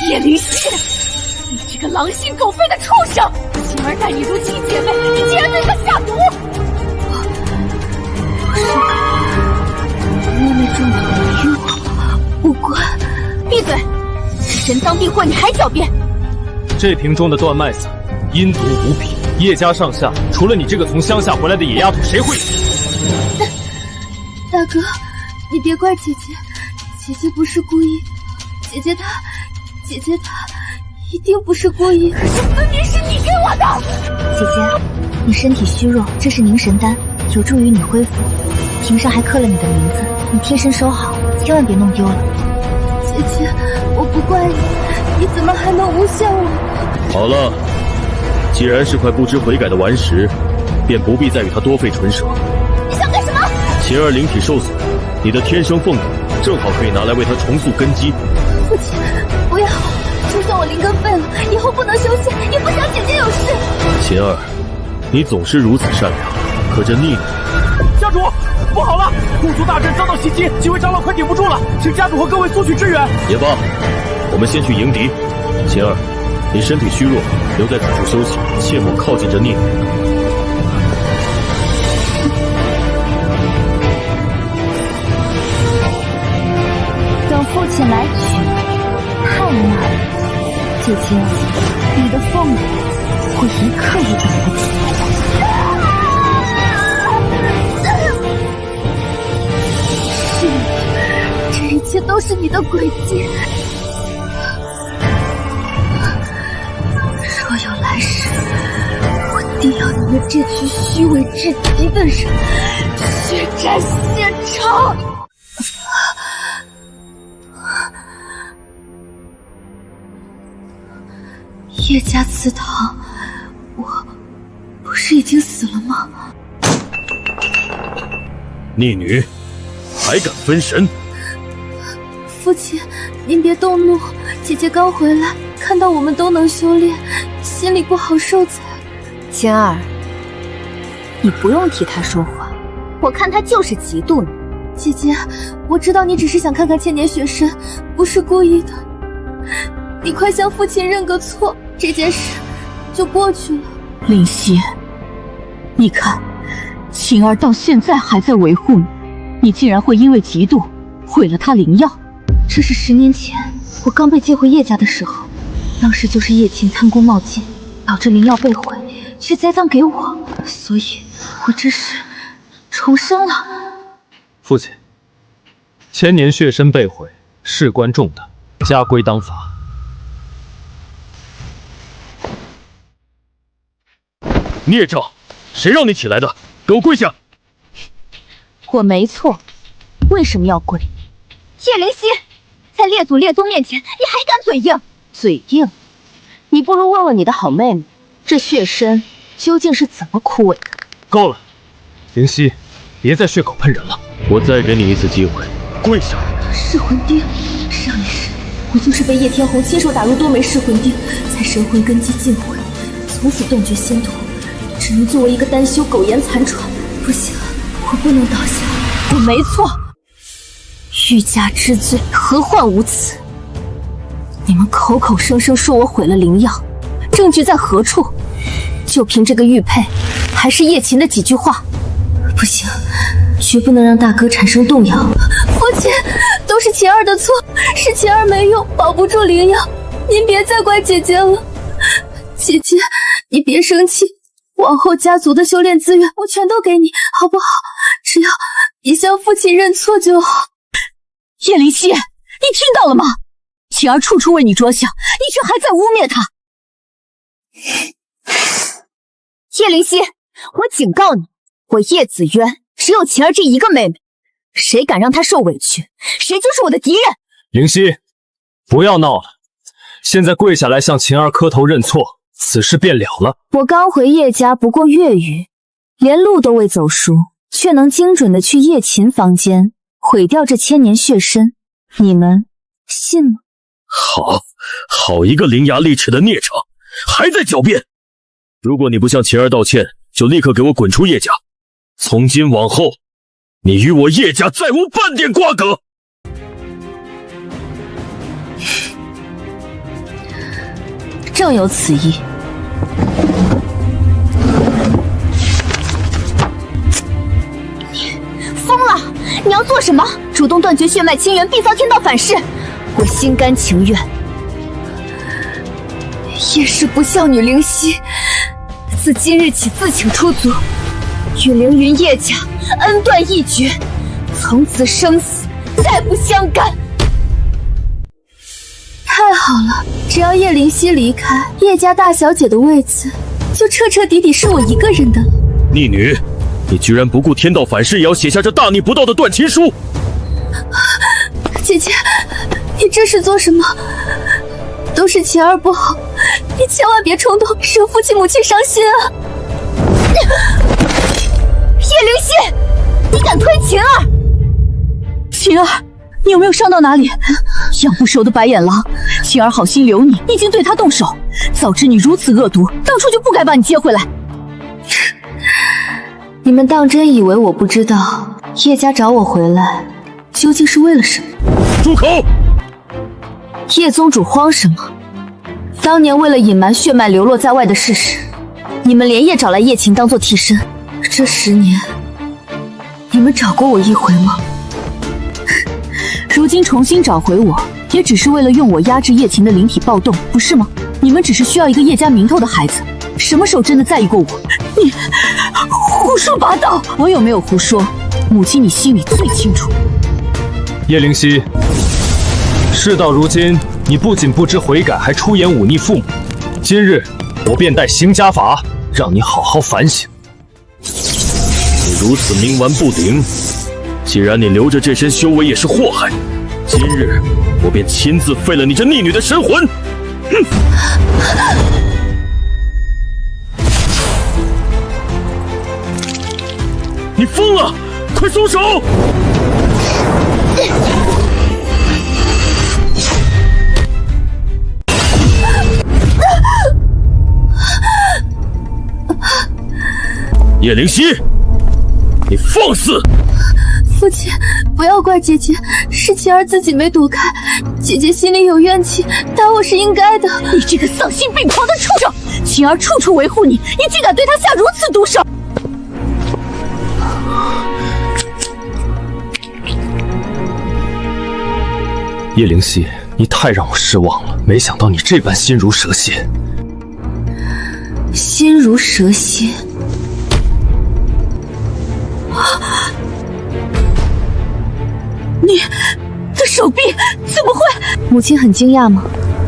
叶灵犀，你这个狼心狗肺的畜生！晴儿待你如亲姐妹，你竟然对她下毒！妹妹中毒了于我，不管。闭嘴！神当避祸，你还狡辩！这瓶中的断脉散阴毒无比，叶家上下除了你这个从乡下回来的野丫头，谁会？大哥，你别怪姐姐，姐姐不是故意，姐姐她一定不是故意。可是分明是你给我的！姐姐，你身体虚弱，这是凝神丹，有助于你恢复。瓶上还刻了你的名字，你贴身收好，千万别弄丢了。姐姐，我不怪你，你怎么还能诬陷我？好了，既然是块不知悔改的顽石，便不必再与他多费唇舌。你想干什么？晴儿灵体受损，你的天生凤骨正好可以拿来为他重塑根基。父亲，不要！就算我灵根废了，以后不能修仙，也不想姐姐有事。晴儿，你总是如此善良，可这逆女……家主，不好了！护族大阵遭到袭击，几位长老快顶不住了，请家主和各位速去支援。也罢，我们先去迎敌。晴儿，你身体虚弱，留在此处休息，切莫靠近这逆女。等父亲来取，太慢了。姐姐，你的凤骨我一刻也等不及。是你，这一切都是你的诡计。若有来世，我定要你们这群虚伪至极的人血债血偿。叶家祠堂，我不是已经死了吗？逆女，还敢分神！父亲，您别动怒，姐姐刚回来，看到我们都能修炼，心里不好受才。晴儿，你不用替她说话，我看她就是嫉妒你。姐姐，我知道你只是想看看千年雪参，不是故意的。你快向父亲认个错，这件事就过去了。灵犀，你看，晴儿到现在还在维护你，你竟然会因为嫉妒毁了她灵药。这是10年前我刚被接回叶家的时候，当时就是叶琴贪功冒进，导致灵药被毁，却栽赃给我，所以我这是重生了。父亲，千年血参被毁，事关重大，加归当罚。孽障，谁让你起来的？给我跪下！我没错，为什么要跪？叶灵犀，在列祖列宗面前，你还敢嘴硬？嘴硬？你不如问问你的好妹妹，这血参究竟是怎么枯萎的？够了，灵犀，别再血口喷人了。我再给你一次机会，跪下！噬魂钉，上一世我就是被叶天虹亲手打入多枚噬魂钉，才神魂根基尽毁，从此断绝仙途，只能作为一个单修苟延残喘。不行，我不能倒下。我没错，欲加之罪，何患无辞？你们口口声声说我毁了灵药，证据在何处？就凭这个玉佩，还是叶琴的几句话？不行，绝不能让大哥产生动摇。父亲，都是晴儿的错，是晴儿没用，保不住灵药，您别再怪姐姐了。姐姐，你别生气，往后家族的修炼资源我全都给你，好不好？只要你向父亲认错就好。叶灵犀，你听到了吗？晴儿处处为你着想，你却还在污蔑她。叶灵犀，我警告你，我叶紫渊只有晴儿这一个妹妹，谁敢让她受委屈，谁就是我的敌人。灵犀，不要闹了，现在跪下来向晴儿磕头认错，此事便了了。我刚回叶家不过月余，连路都未走熟，却能精准的去叶琴房间毁掉这千年血参，你们信吗？好一个伶牙俐齿的孽障，还在狡辩！如果你不向晴儿道歉，就立刻给我滚出叶家！从今往后，你与我叶家再无半点瓜葛！正有此意。疯了！你要做什么？主动断绝血脉亲缘，必遭天道反噬。我心甘情愿。叶氏不孝女灵犀，自今日起自请出族，与凌云叶家恩断义绝，从此生死再不相干。太好了，只要叶灵犀离开，叶家大小姐的位子就彻彻底底是我一个人的了。逆女，你居然不顾天道反噬，也要写下这大逆不道的断亲书！姐姐，你这是做什么？都是晴儿不好，你千万别冲动，惹父亲母亲伤心啊！叶灵犀，你敢推晴儿？晴儿，你有没有伤到哪里？养不熟的白眼狼，晴儿好心留你，你已经对他动手。早知你如此恶毒，当初就不该把你接回来。你们当真以为我不知道叶家找我回来究竟是为了什么？住口！叶宗主慌什么？当年为了隐瞒血脉流落在外的事实，你们连夜找来叶晴当做替身。这10年，你们找过我一回吗？如今重新找回我，也只是为了用我压制叶晴的灵体暴动，不是吗？你们只是需要一个叶家名头的孩子，什么时候真的在意过我？你胡说八道！我有没有胡说？母亲，你心里最清楚。叶灵犀，事到如今，你不仅不知悔改，还出言忤逆父母。今日我便带刑家法，让你好好反省。你如此冥顽不灵，既然你留着这身修为也是祸害，今日我便亲自废了你这逆女的神魂！哼！你疯了！快松手！叶灵犀，你放肆！父亲，不要怪姐姐，是晴儿自己没躲开，姐姐心里有怨气，打我是应该的。你这个丧心病狂的畜生！晴儿处处维护你，你竟敢对她下如此毒手！叶灵犀，你太让我失望了，没想到你这般心如蛇蝎。心如蛇蝎。你的手臂怎么会？母亲很惊讶吗？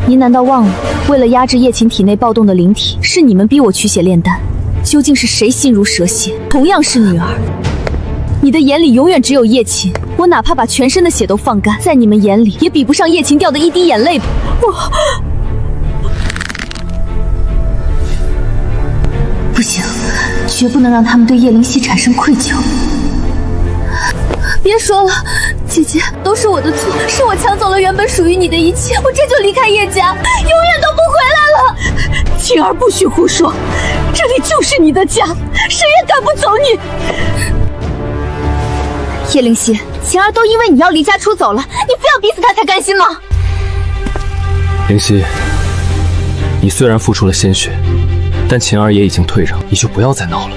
您难道忘了，为了压制叶晴体内暴动的灵体，是你们逼我取血炼丹？究竟是谁心如蛇蝎？同样是女儿，你的眼里永远只有叶晴。我哪怕把全身的血都放干，在你们眼里也比不上叶晴掉的一滴眼泪吧。不行，绝不能让他们对叶灵犀产生愧疚。别说了，姐姐，都是我的错，是我抢走了原本属于你的一切，我这就离开叶家，永远都不回来了。晴儿，不许胡说，这里就是你的家，谁也赶不走你。叶灵犀，晴儿都因为你要离家出走了，你非要逼死她才甘心吗？灵犀，你虽然付出了鲜血，但晴儿也已经退让，你就不要再闹了。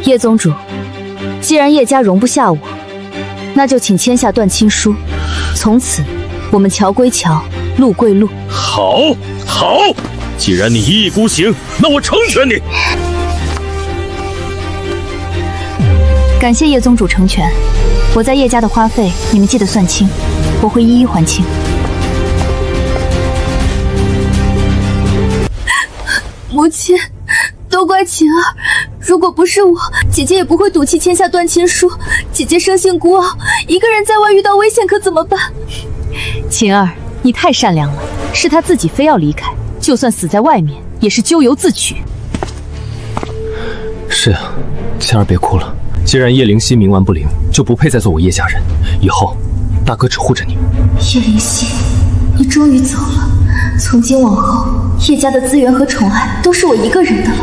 叶宗主，既然叶家容不下我，那就请签下断亲书，从此我们桥归桥，路归路。好，好，既然你一意孤行，那我成全你。感谢叶宗主成全，我在叶家的花费，你们记得算清，我会一一还清。母亲，都怪晴儿，如果不是我，姐姐也不会赌气签下断亲书。姐姐生性孤傲，一个人在外遇到危险可怎么办？晴儿，你太善良了，是她自己非要离开，就算死在外面，也是咎由自取。是啊，晴儿别哭了。既然叶灵犀冥顽不灵，就不配再做我叶家人。以后，大哥只护着你。叶灵犀，你终于走了。从今往后，叶家的资源和宠爱都是我一个人的了。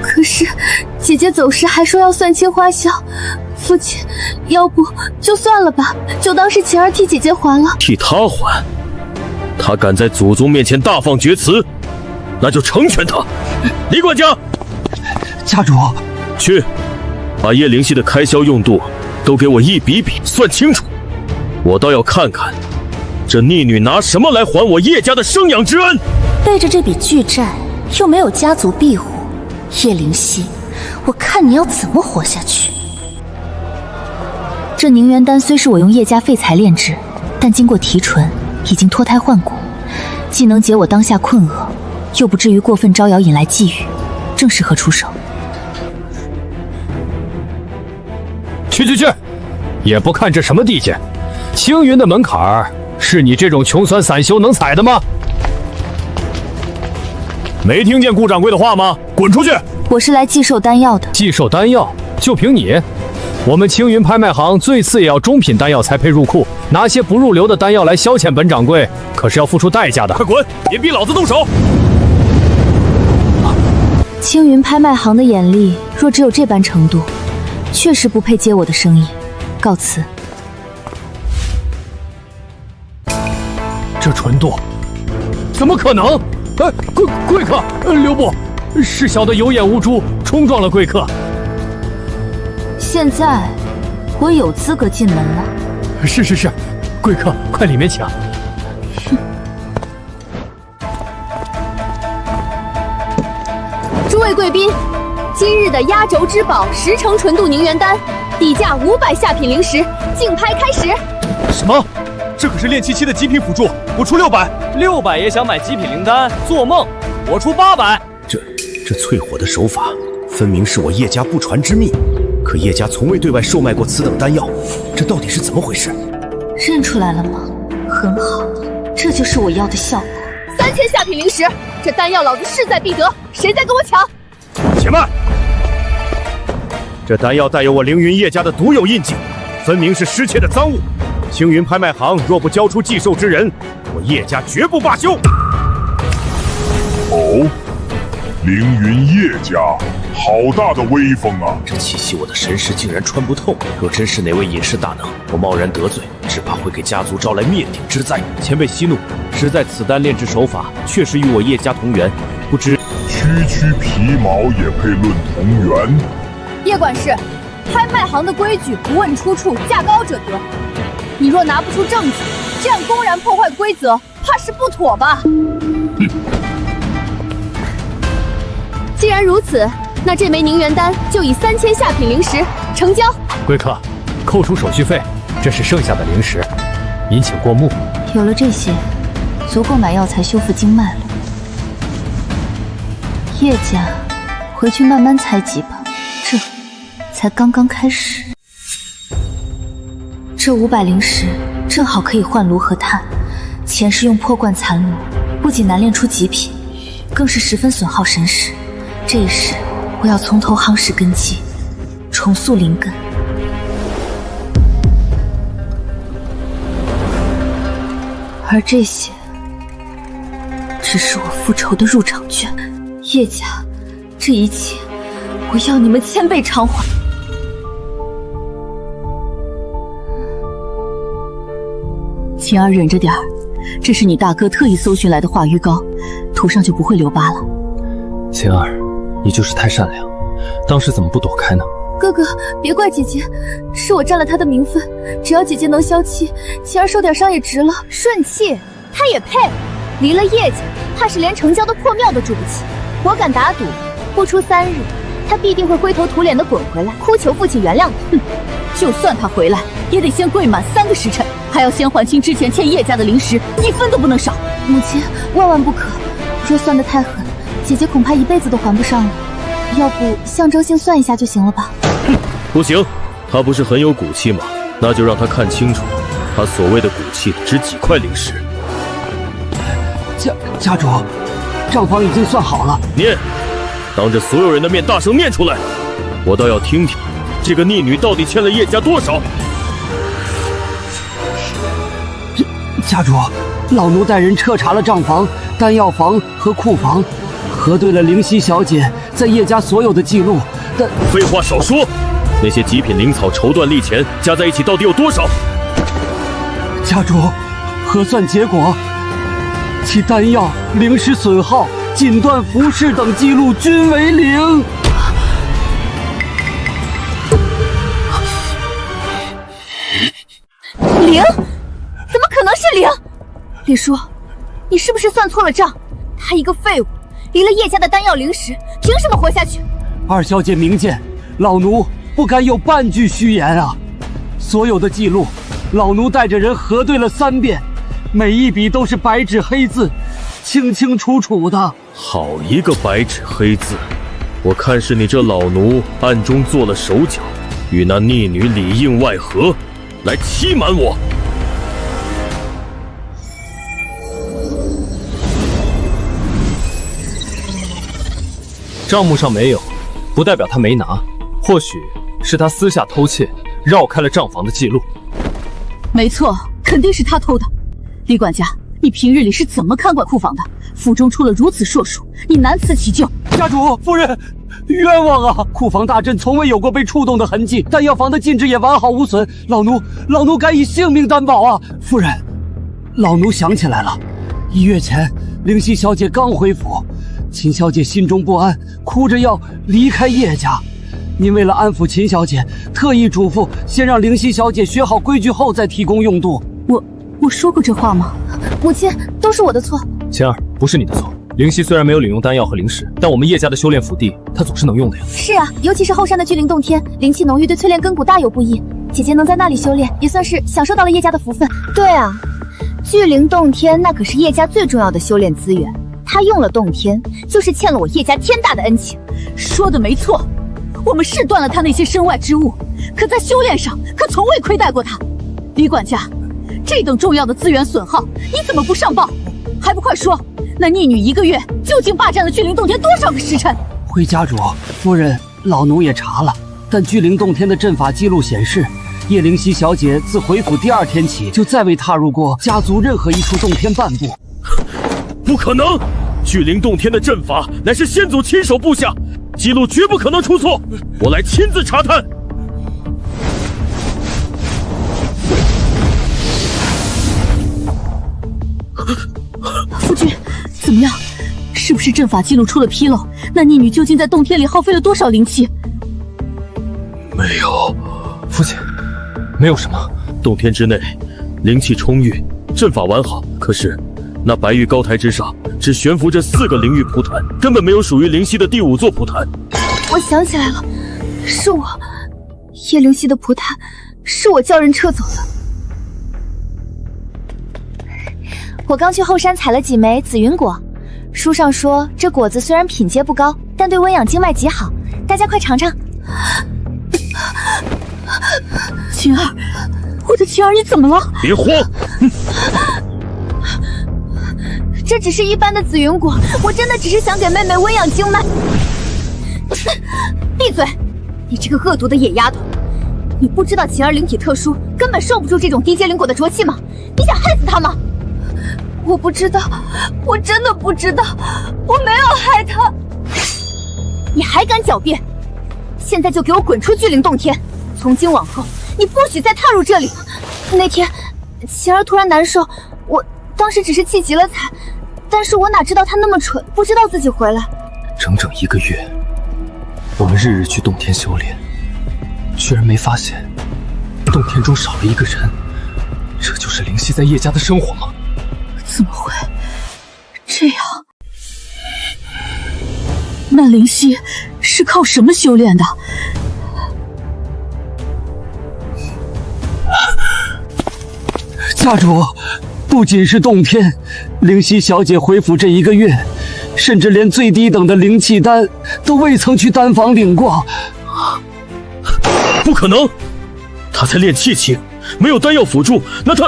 可是，姐姐走时还说要算清花销，父亲，要不就算了吧，就当是晴儿替姐姐还了。替他还？他敢在祖宗面前大放厥词，那就成全他。李管家，家主，去把叶灵犀的开销用度都给我一笔笔算清楚，我倒要看看这逆女拿什么来还我叶家的生养之恩。背着这笔巨债，又没有家族庇护，叶灵犀，我看你要怎么活下去。这凝元丹虽是我用叶家废材炼制，但经过提纯，已经脱胎换骨，既能解我当下困厄，又不至于过分招摇引来觊觎，正适合出手。去，也不看这什么地界，青云的门槛儿是你这种穷酸散修能踩的吗？没听见顾掌柜的话吗？滚出去！我是来寄售丹药的。寄售丹药？就凭你？我们青云拍卖行最次也要中品丹药才配入库，拿些不入流的丹药来消遣本掌柜，可是要付出代价的。快滚！别逼老子动手！青云拍卖行的眼力若只有这般程度，确实不配接我的生意。告辞。这纯度，怎么可能？贵客，留步！是小的有眼无珠，冲撞了贵客。现在我有资格进门了。是，贵客，快里面请。诸位贵宾，今日的压轴之宝10成纯度凝元丹，底价500下品灵石，竞拍开始。什么？这可是炼气期的极品辅助，我出600也想买极品灵丹，做梦！我出800。这淬火的手法，分明是我叶家不传之秘。可叶家从未对外售卖过此等丹药，这到底是怎么回事？认出来了吗？很好，这就是我要的效果。3000下品灵石，这丹药老子势在必得，谁在跟我抢？且慢！这丹药带有我凌云叶家的独有印记，分明是失窃的赃物。青云拍卖行若不交出寄售之人，我叶家绝不罢休。哦，凌云叶家，好大的威风啊！这气息我的神识竟然穿不透，若真是哪位隐士大能，我贸然得罪，只怕会给家族招来灭顶之灾。前辈息怒，实在此丹炼制手法确实与我叶家同源，不知区皮毛也配论同源？叶管事，拍卖行的规矩不问出处，价高者得。你若拿不出证据，这样公然破坏规则，怕是不妥吧？既然如此，那这枚凝元丹就以3000下品灵石成交。贵客，扣除手续费，这是剩下的灵石，您请过目。有了这些，足够买药材修复经脉了。叶家，回去慢慢采集吧，这才刚刚开始。这500灵石正好可以换炉和炭，前世用破罐残炉，不仅难炼出极品，更是十分损耗神识。这一世，我要从头夯实根基，重塑灵根。而这些，只是我复仇的入场券。叶家，这一切，我要你们1000倍偿还。晴儿忍着点儿，这是你大哥特意搜寻来的化瘀膏，涂上就不会留疤了。晴儿，你就是太善良，当时怎么不躲开呢？哥哥，别怪姐姐，是我占了她的名分，只要姐姐能消气，晴儿受点伤也值了。顺气，她也配？离了叶家，怕是连城郊的破庙都住不起。我敢打赌，不出3日，她必定会灰头土脸的滚回来，哭求父亲原谅她。哼，就算她回来，也得先跪满3个时辰，还要先还清之前欠叶家的灵石，1分都不能少。母亲，万万不可！若算得太狠，姐姐恐怕一辈子都还不上了。要不象征性算一下就行了吧？哼，不行，他不是很有骨气吗？那就让他看清楚，他所谓的骨气值几块灵石。家主，账房已经算好了。念，当着所有人的面大声念出来，我倒要听听这个逆女到底欠了叶家多少。家主，老奴带人彻查了账房、丹药房和库房，核对了灵犀小姐在叶家所有的记录，但废话少说，那些极品灵草绸缎利钱加在一起到底有多少？家主，核算结果，其丹药、灵石损耗、锦缎服饰等记录均为0。0？怎么可能是0？李叔，你是不是算错了账？他一个废物，离了叶家的丹药灵石，凭什么活下去？二小姐明鉴，老奴不敢有半句虚言啊！所有的记录，老奴带着人核对了3遍，每一笔都是白纸黑字，清清楚楚的。好一个白纸黑字！我看是你这老奴暗中做了手脚，与那逆女里应外合，来欺瞒我。账目上没有，不代表他没拿，或许是他私下偷窃，绕开了账房的记录。没错，肯定是他偷的。李管家，你平日里是怎么看管库房的？府中出了如此硕鼠，你难辞其咎。家主夫人，冤枉啊！库房大阵从未有过被触动的痕迹，丹药房的禁制也完好无损。老奴敢以性命担保啊！夫人，老奴想起来了，1月前灵犀小姐刚回府，秦小姐心中不安，哭着要离开叶家。您为了安抚秦小姐，特意嘱咐先让灵犀小姐学好规矩后再提供用度。我说过这话吗？母亲，都是我的错。晴儿，不是你的错。灵犀虽然没有领用丹药和灵石，但我们叶家的修炼府地，她总是能用的呀。是啊，尤其是后山的聚灵洞天，灵气浓郁，对淬炼根骨大有不易。姐姐能在那里修炼，也算是享受到了叶家的福分。对啊，聚灵洞天那可是叶家最重要的修炼资源，她用了洞天，就是欠了我叶家天大的恩情。说的没错，我们是断了他那些身外之物，可在修炼上可从未亏待过他。李管家，这等重要的资源损耗，你怎么不上报？还不快说，那逆女1个月究竟霸占了聚灵洞天多少个时辰？回家主，夫人，老奴也查了，但聚灵洞天的阵法记录显示，叶灵犀小姐自回府第2天起，就再未踏入过家族任何一处洞天半步。不可能！聚灵洞天的阵法乃是先祖亲手布下，记录绝不可能出错。我来亲自查探。夫君，怎么样？是不是阵法记录出了纰漏？那逆女究竟在洞天里耗费了多少灵气？没有，父亲，没有什么。洞天之内，灵气充裕，阵法完好。可是，那白玉高台之上，只悬浮着4个灵玉蒲团，根本没有属于灵犀的第5座蒲团。我想起来了，是我，叶灵犀的蒲团，是我叫人撤走的。我刚去后山采了几枚紫云果，书上说这果子虽然品阶不高，但对温养经脉极好，大家快尝尝。晴儿，我的晴儿，你怎么了？别慌！这只是一般的紫云果，我真的只是想给妹妹温养经脉。闭嘴！你这个恶毒的野丫头，你不知道晴儿灵体特殊，根本受不住这种低阶灵果的浊气吗？你想害死她吗？我不知道，我真的不知道，我没有害她。你还敢狡辩？现在就给我滚出聚灵洞天！从今往后，你不许再踏入这里。那天，晴儿突然难受，我当时只是气急了才，但是我哪知道她那么蠢，不知道自己回来。整整1个月，我们日日去洞天修炼，居然没发现洞天中少了一个人。这就是灵犀在叶家的生活吗？怎么会这样？那灵犀是靠什么修炼的？家主，不仅是洞天，灵犀小姐回府这1个月，甚至连最低等的灵气丹都未曾去丹房领过。不可能！她在练气情，没有丹药辅助，那她……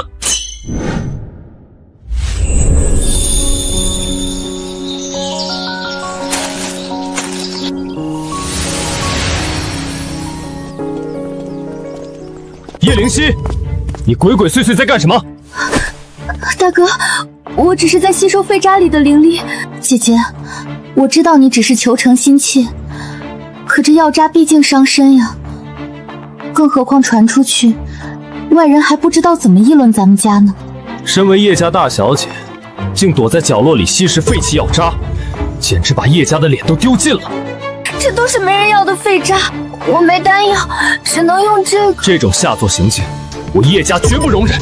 叶灵犀，你鬼鬼祟祟在干什么？大哥，我只是在吸收废渣里的灵力。姐姐，我知道你只是求成心切，可这药渣毕竟伤身呀。更何况传出去，外人还不知道怎么议论咱们家呢。身为叶家大小姐，竟躲在角落里吸食废弃药渣，简直把叶家的脸都丢尽了。这都是没人要的废渣，我没丹药，只能用这个。这种下作行径，我叶家绝不容忍。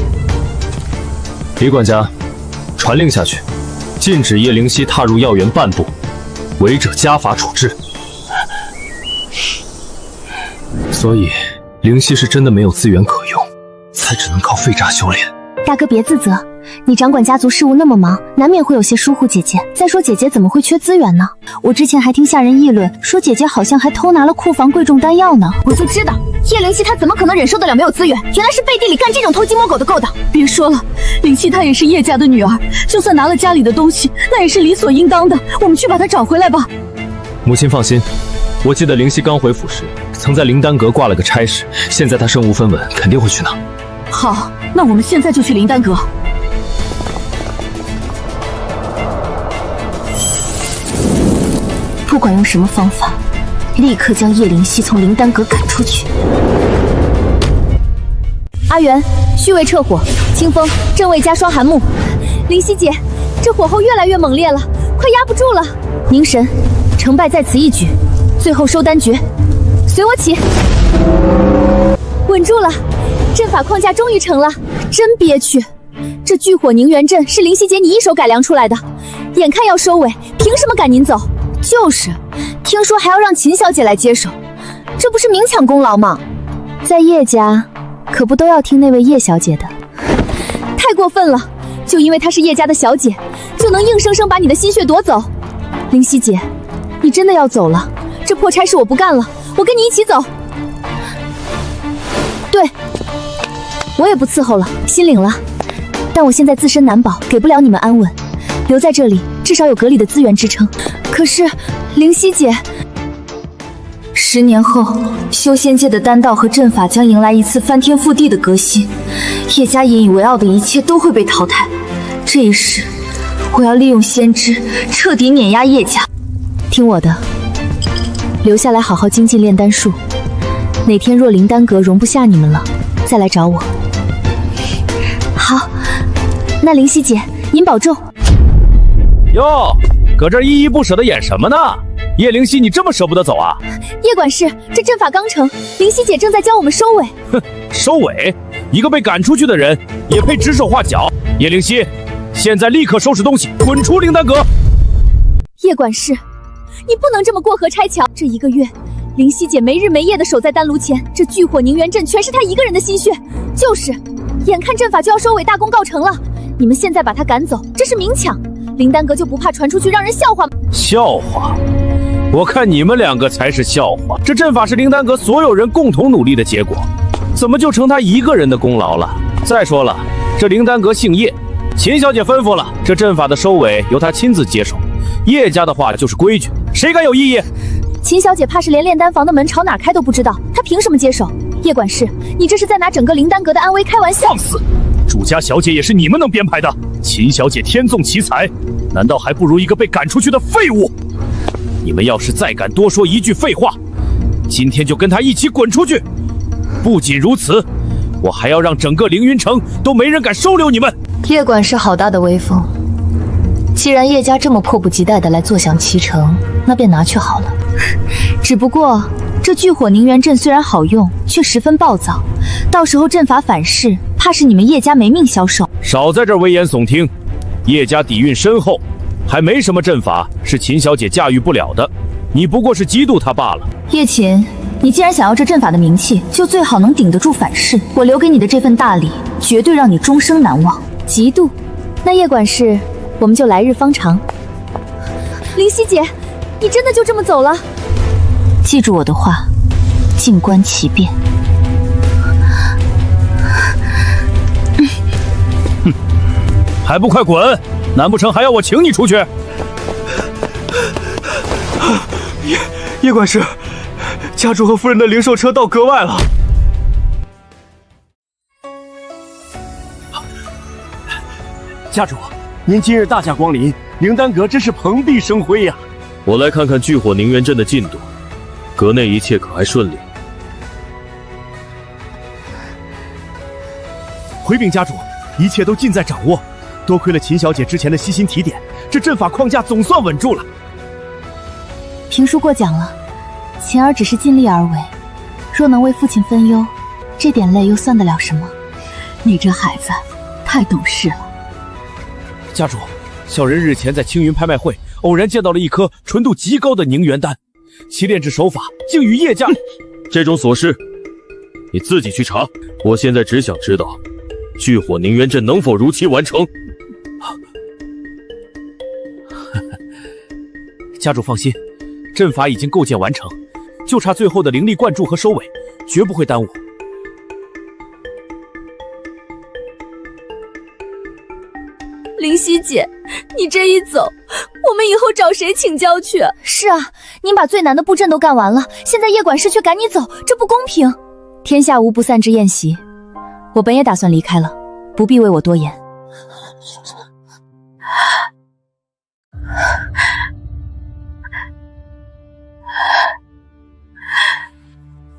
李管家，传令下去，禁止叶灵犀踏入药园半步，违者家法处置。所以，灵犀是真的没有资源可用，才只能靠废渣修炼。大哥别自责，你掌管家族事务那么忙，难免会有些疏忽姐姐。再说姐姐怎么会缺资源呢？我之前还听下人议论，说姐姐好像还偷拿了库房贵重丹药呢。我就知道叶灵犀她怎么可能忍受得了没有资源，原来是背地里干这种偷鸡摸狗的勾当。别说了，灵犀她也是叶家的女儿，就算拿了家里的东西，那也是理所应当的。我们去把她找回来吧。母亲放心，我记得灵犀刚回府时，曾在灵丹阁挂了个差事，现在她身无分文，肯定会去拿。好，那我们现在就去灵丹阁。不管用什么方法，立刻将叶灵犀从灵丹阁赶出去。阿元，虚位撤火，清风，正位加霜寒木。灵犀姐，这火候越来越猛烈了，快压不住了。凝神，成败在此一举，最后收丹诀，随我起。稳住了，阵法框架终于成了，真憋屈。这聚火凝元阵是灵犀姐你一手改良出来的，眼看要收尾，凭什么赶您走？就是，听说还要让秦小姐来接手，这不是明抢功劳吗？在叶家，可不都要听那位叶小姐的？太过分了！就因为她是叶家的小姐，就能硬生生把你的心血夺走？灵犀姐，你真的要走了？这破差事我不干了，我跟你一起走。对，我也不伺候了，心领了。但我现在自身难保，给不了你们安稳，留在这里至少有阁里的资源支撑。可是，灵犀姐，10年后，修仙界的丹道和阵法将迎来一次翻天覆地的革新，叶家引以为傲的一切都会被淘汰。这一时，我要利用先知彻底碾压叶家。听我的，留下来好好精进炼丹术。哪天若灵丹阁容不下你们了，再来找我。好，那灵犀姐，您保重。哟，搁这依依不舍的演什么呢？叶灵犀，你这么舍不得走啊？叶管事，这阵法刚成，灵犀姐正在教我们收尾。哼，收尾？一个被赶出去的人也配指手画脚？叶灵犀，现在立刻收拾东西，滚出灵丹阁！叶管事，你不能这么过河拆桥。这1个月，灵犀姐没日没夜的守在丹炉前，这聚火凝元阵全是她一个人的心血。就是，眼看阵法就要收尾，大功告成了，你们现在把她赶走，这是明抢。灵丹阁就不怕传出去让人笑话吗？笑话？我看你们2个才是笑话。这阵法是灵丹阁所有人共同努力的结果，怎么就成他一个人的功劳了？再说了，这灵丹阁姓叶，秦小姐吩咐了，这阵法的收尾由她亲自接手。叶家的话就是规矩，谁敢有异议？秦小姐怕是连炼丹房的门朝哪开都不知道，她凭什么接手？叶管事，你这是在拿整个灵丹阁的安危开玩笑？放肆！主家小姐也是你们能编排的。秦小姐天纵奇才，难道还不如一个被赶出去的废物？你们要是再敢多说一句废话，今天就跟她一起滚出去！不仅如此，我还要让整个凌云城都没人敢收留你们。叶管事好大的威风！既然叶家这么迫不及待地来坐享其成，那便拿去好了。只不过这聚火凝元阵虽然好用，却十分暴躁，到时候阵法反噬，怕是你们叶家没命消受。少在这危言耸听，叶家底蕴深厚，还没什么阵法是秦小姐驾驭不了的，你不过是嫉妒她罢了。叶秦，你既然想要这阵法的名气，就最好能顶得住反噬。我留给你的这份大礼，绝对让你终生难忘。嫉妒？那叶管事，我们就来日方长。灵犀姐，你真的就这么走了？记住我的话，静观其变。还不快滚！难不成还要我请你出去？叶管事，家主和夫人的灵兽车到阁外了。家主，您今日大驾光临，灵丹阁真是蓬荜生辉呀！我来看看聚火凝元阵的进度，阁内一切可还顺利？回禀家主，一切都尽在掌握。多亏了秦小姐之前的悉心提点，这阵法框架总算稳住了。评书过奖了，晴儿只是尽力而为，若能为父亲分忧，这点累又算得了什么？你这孩子太懂事了。家主，小人日前在青云拍卖会偶然见到了一颗纯度极高的凝元丹，其炼制手法竟与叶家……这种琐事你自己去查。我现在只想知道，聚火凝元阵能否如期完成。家主放心，阵法已经构建完成，就差最后的灵力灌注和收尾，绝不会耽误。灵犀姐，你这一走，我们以后找谁请教去？是啊，您把最难的布阵都干完了，现在叶管事却赶你走，这不公平。天下无不散之宴席，我本也打算离开了，不必为我多言。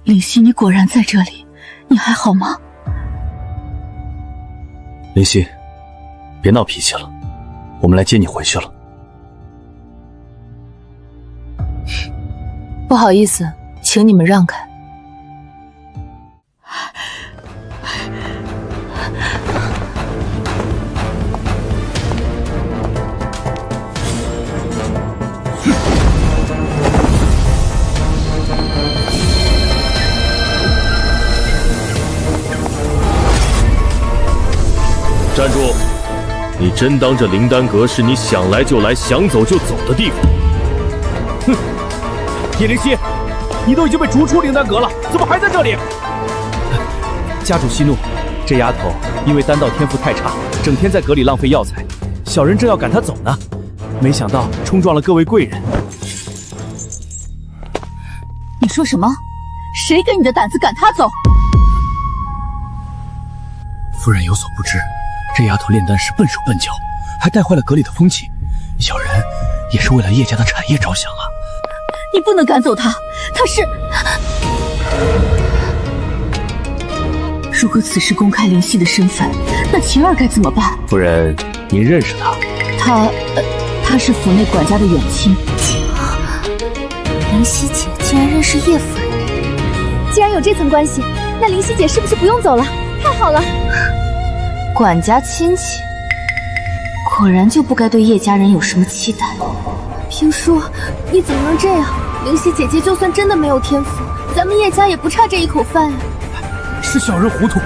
灵犀，你果然在这里，你还好吗？灵犀，别闹脾气了，我们来接你回去了。不好意思，请你们让开。站住！你真当这灵丹阁是你想来就来、想走就走的地方？哼！叶灵犀，你都已经被逐出灵丹阁了，怎么还在这里？家主息怒，这丫头因为丹道天赋太差，整天在阁里浪费药材，小人正要赶她走呢，没想到冲撞了各位贵人。你说什么？谁给你的胆子赶她走？夫人有所不知，这丫头炼丹时笨手笨脚，还带坏了阁里的风气。小人也是为了叶家的产业着想啊！你不能赶走她，她是……如果此事公开灵犀的身份，那晴儿该怎么办？夫人，您认识她？她是府内管家的远亲。灵犀姐竟然认识叶夫人，既然有这层关系，那灵犀姐是不是不用走了？太好了！管家亲戚，果然就不该对叶家人有什么期待。评书，你怎么能这样？灵犀姐姐就算真的没有天赋，咱们叶家也不差这一口饭呀。是小人糊涂，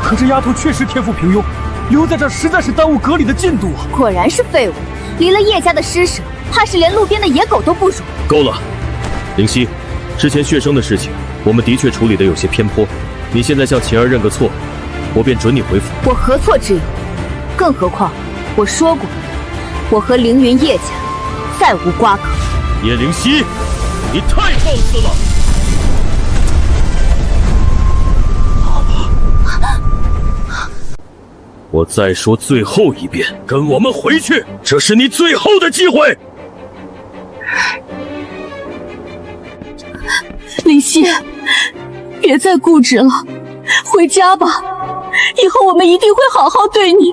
可这丫头确实天赋平庸，留在这实在是耽误阁里的进度啊！果然是废物，离了叶家的施舍，怕是连路边的野狗都不如。够了，灵犀，之前血生的事情，我们的确处理的有些偏颇。你现在向晴儿认个错，我便准你回府。我何错之有？更何况我说过，我和凌云叶家再无瓜葛。叶灵犀，你太放肆了！我再说最后一遍，跟我们回去，这是你最后的机会。灵犀，别再固执了，回家吧，以后我们一定会好好对你。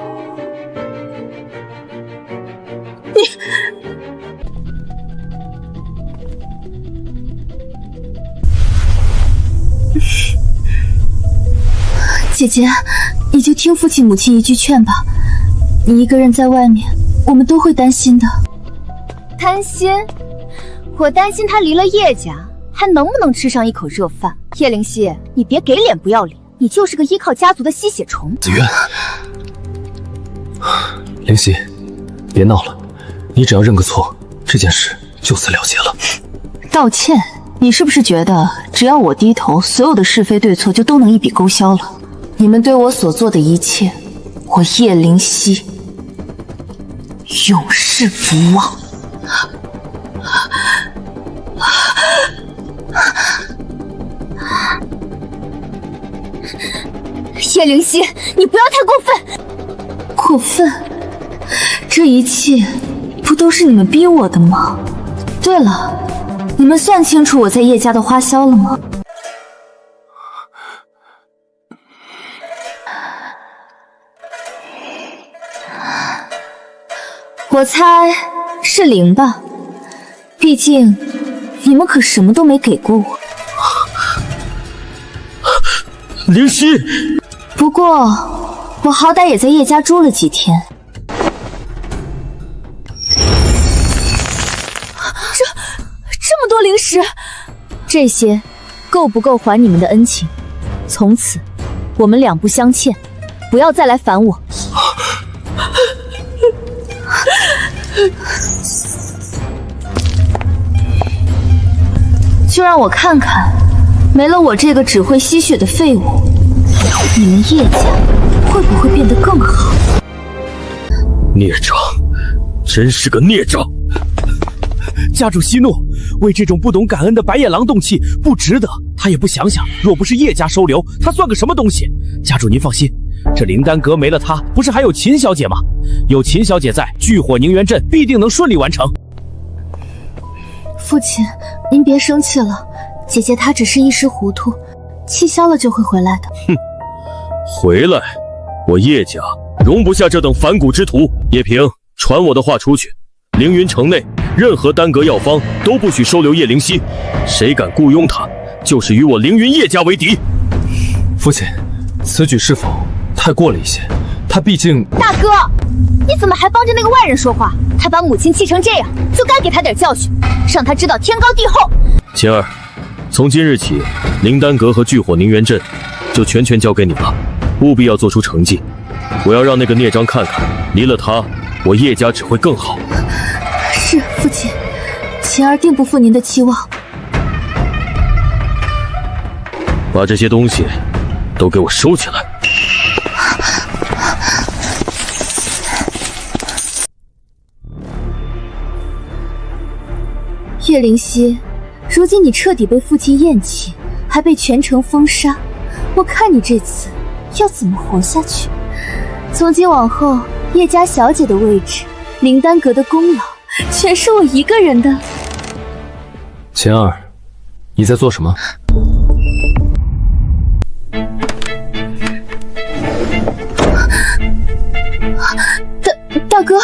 姐姐，你就听父亲母亲一句劝吧。你一个人在外面，我们都会担心的。担心？我担心他离了叶家，还能不能吃上一口热饭？叶灵犀，你别给脸不要脸，你就是个依靠家族的吸血虫。紫渊，灵犀，别闹了，你只要认个错，这件事就此了结了。道歉？你是不是觉得只要我低头，所有的是非对错就都能一笔勾销了？你们对我所做的一切，我叶灵犀永世不忘。叶灵犀，你不要太过分！过分？这一切不都是你们逼我的吗？对了，你们算清楚我在叶家的花销了吗？我猜是0吧，毕竟你们可什么都没给过我。灵犀，不过我好歹也在叶家住了几天。这么多零食，这些够不够还你们的恩情？从此我们两不相欠，不要再来烦我。就让我看看，没了我这个只会吸血的废物，你们叶家会不会变得更好？孽障，真是个孽障！家主息怒，为这种不懂感恩的白眼狼动气，不值得。他也不想想，若不是叶家收留，他算个什么东西？家主您放心，这灵丹阁没了他，不是还有秦小姐吗？有秦小姐在，聚火凝元阵必定能顺利完成。父亲，您别生气了，姐姐她只是一时糊涂，气消了就会回来的。哼，回来？我叶家容不下这等反骨之徒。叶平，传我的话出去，凌云城内任何丹阁药方都不许收留叶灵犀，谁敢雇佣他，就是与我凌云叶家为敌。父亲，此举是否太过了一些？他毕竟……大哥，你怎么还帮着那个外人说话？他把母亲气成这样，就该给他点教训，让他知道天高地厚。晴儿，从今日起，灵丹阁和聚火凝元阵就全权交给你了，务必要做出成绩。我要让那个孽障看看，离了他，我叶家只会更好。是，父亲，晴儿定不负您的期望。把这些东西都给我收起来。叶灵犀，如今你彻底被父亲厌弃，还被全城封杀，我看你这次要怎么活下去？从今往后，叶家小姐的位置，灵丹阁的功劳，全是我一个人的。晴儿，你在做什么？大哥，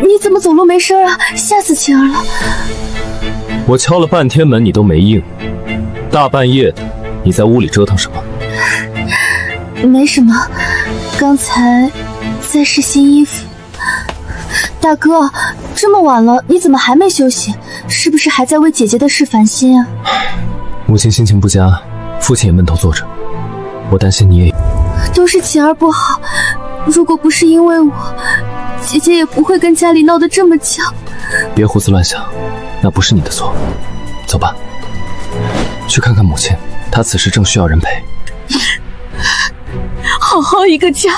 你怎么走路没声啊？吓死晴儿了！我敲了半天门，你都没应。大半夜的，你在屋里折腾什么？没什么，刚才在试新衣服。大哥，这么晚了，你怎么还没休息？是不是还在为姐姐的事烦心啊？母亲心情不佳，父亲也闷头坐着，我担心你也……都是晴儿不好，如果不是因为我，姐姐也不会跟家里闹得这么僵。别胡思乱想，那不是你的错。走吧，去看看母亲，她此时正需要人陪。好好一个家，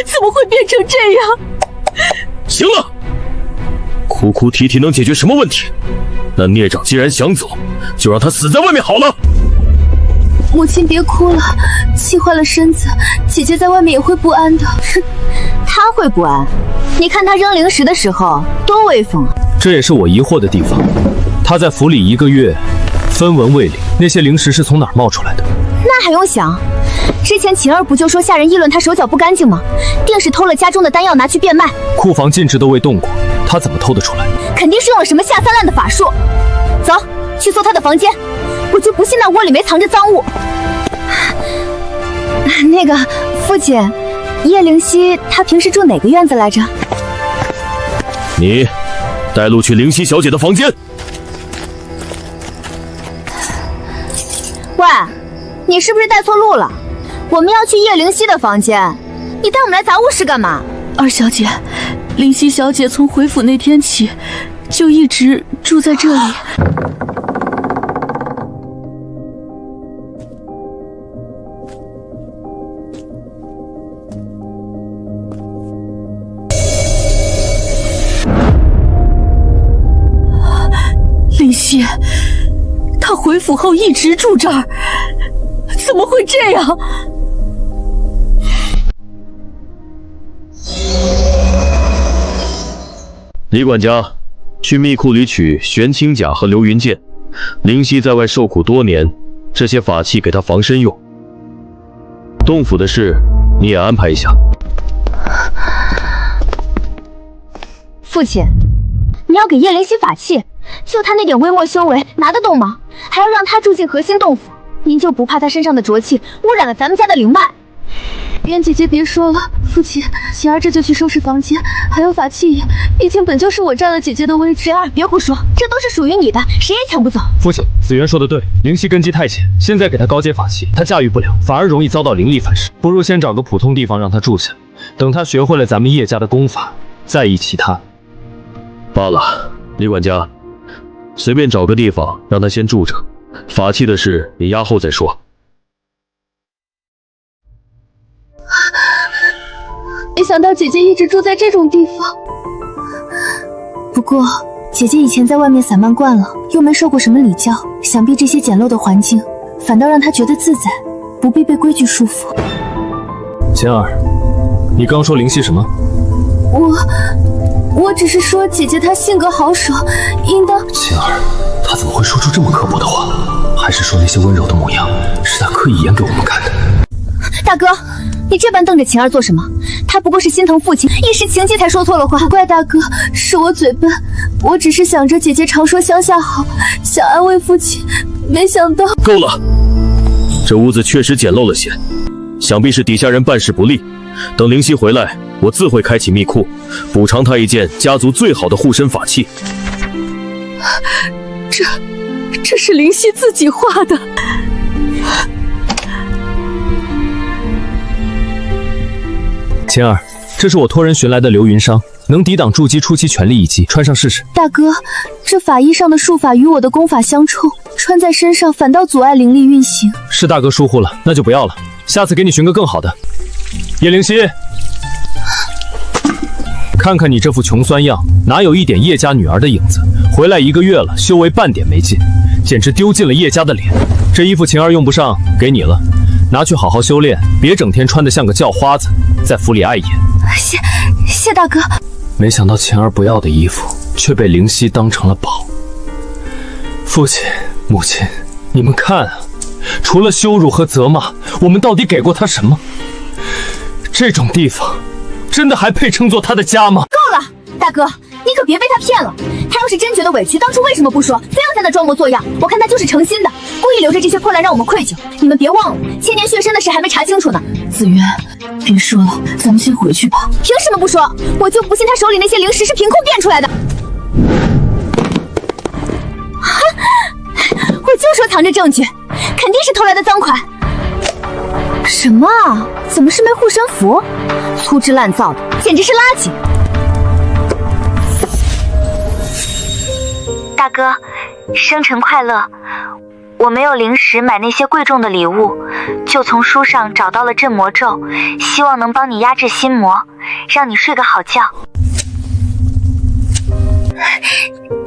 怎么会变成这样？行了，哭哭啼啼能解决什么问题？那孽障既然想走，就让他死在外面好了。母亲别哭了，气坏了身子，姐姐在外面也会不安的。哼，她会不安？你看她扔零食的时候多威风啊！这也是我疑惑的地方。她在府里1个月，分文未领，那些零食是从哪儿冒出来的？那还用想？之前晴儿不就说下人议论她手脚不干净吗？定是偷了家中的丹药拿去变卖。库房禁制都未动过，她怎么偷得出来？肯定是用了什么下三滥的法术。走，去搜她的房间，我就不信那窝里没藏着赃物。那个父亲，叶灵犀她平时住哪个院子来着？你带路去灵犀小姐的房间。喂，你是不是带错路了？我们要去叶灵犀的房间，你带我们来杂物室干嘛？二小姐，灵犀小姐从回府那天起就一直住在这里。灵犀，她回府后一直住这儿，怎么会这样？李管家，去密库里取玄清甲和流云剑。灵犀在外受苦多年，这些法器给她防身用。洞府的事你也安排一下。父亲，你要给叶灵犀法器，就他那点微末修为，拿得动吗？还要让他住进核心洞府，您就不怕他身上的浊气污染了咱们家的灵脉？元姐姐别说了，父亲，晴儿这就去收拾房间，还有法器，毕竟本就是我占了姐姐的位置。晴儿，别胡说，这都是属于你的，谁也抢不走。父亲，紫渊说的对，灵犀根基太浅，现在给她高阶法器，她驾驭不了，反而容易遭到灵力反噬。不如先找个普通地方让她住下，等她学会了咱们叶家的功法，再议其他。罢了，李管家，随便找个地方让她先住着，法器的事你压后再说。没想到姐姐一直住在这种地方。不过姐姐以前在外面散漫惯了，又没受过什么礼教，想必这些简陋的环境反倒让她觉得自在，不必被规矩束缚。晴儿，你刚说灵犀什么？我只是说姐姐她性格豪爽，应当……晴儿，她怎么会说出这么刻薄的话？还是说那些温柔的模样是她刻意演给我们看的？大哥，你这般瞪着晴儿做什么？她不过是心疼父亲，一时情急才说错了话。不怪大哥，是我嘴笨，我只是想着姐姐常说乡下好，想安慰父亲，没想到……够了，这屋子确实简陋了些，想必是底下人办事不力。等灵犀回来，我自会开启秘库，补偿他一件家族最好的护身法器。这是灵犀自己画的。晴儿，这是我托人寻来的流云裳，能抵挡筑基初期全力一击，穿上试试。大哥，这法衣上的术法与我的功法相冲，穿在身上反倒阻碍灵力运行。是大哥疏忽了，那就不要了，下次给你寻个更好的。叶灵犀，看看你这副穷酸样，哪有一点叶家女儿的影子？回来1个月了，修为半点没进，简直丢尽了叶家的脸。这衣服晴儿用不上，给你了，拿去好好修炼，别整天穿得像个叫花子，在府里碍眼。谢大哥。没想到晴儿不要的衣服，却被灵犀当成了宝。父亲、母亲，你们看啊，除了羞辱和责骂，我们到底给过她什么？这种地方，真的还配称作她的家吗？够了，大哥，你可别被他骗了。他要是真觉得委屈，当初为什么不说，非要在那装模作样？我看他就是诚心的，故意留着这些破烂让我们愧疚。你们别忘了，千年血身的事还没查清楚呢。紫渊，别说了，咱们先回去吧。凭什么不说？我就不信他手里那些灵石是凭空变出来的。我就说藏着证据，肯定是偷来的赃款。什么啊？怎么是枚护身符？粗制滥造的，简直是垃圾！大哥，生辰快乐！我没有灵石买那些贵重的礼物，就从书上找到了镇魔咒，希望能帮你压制心魔，让你睡个好觉。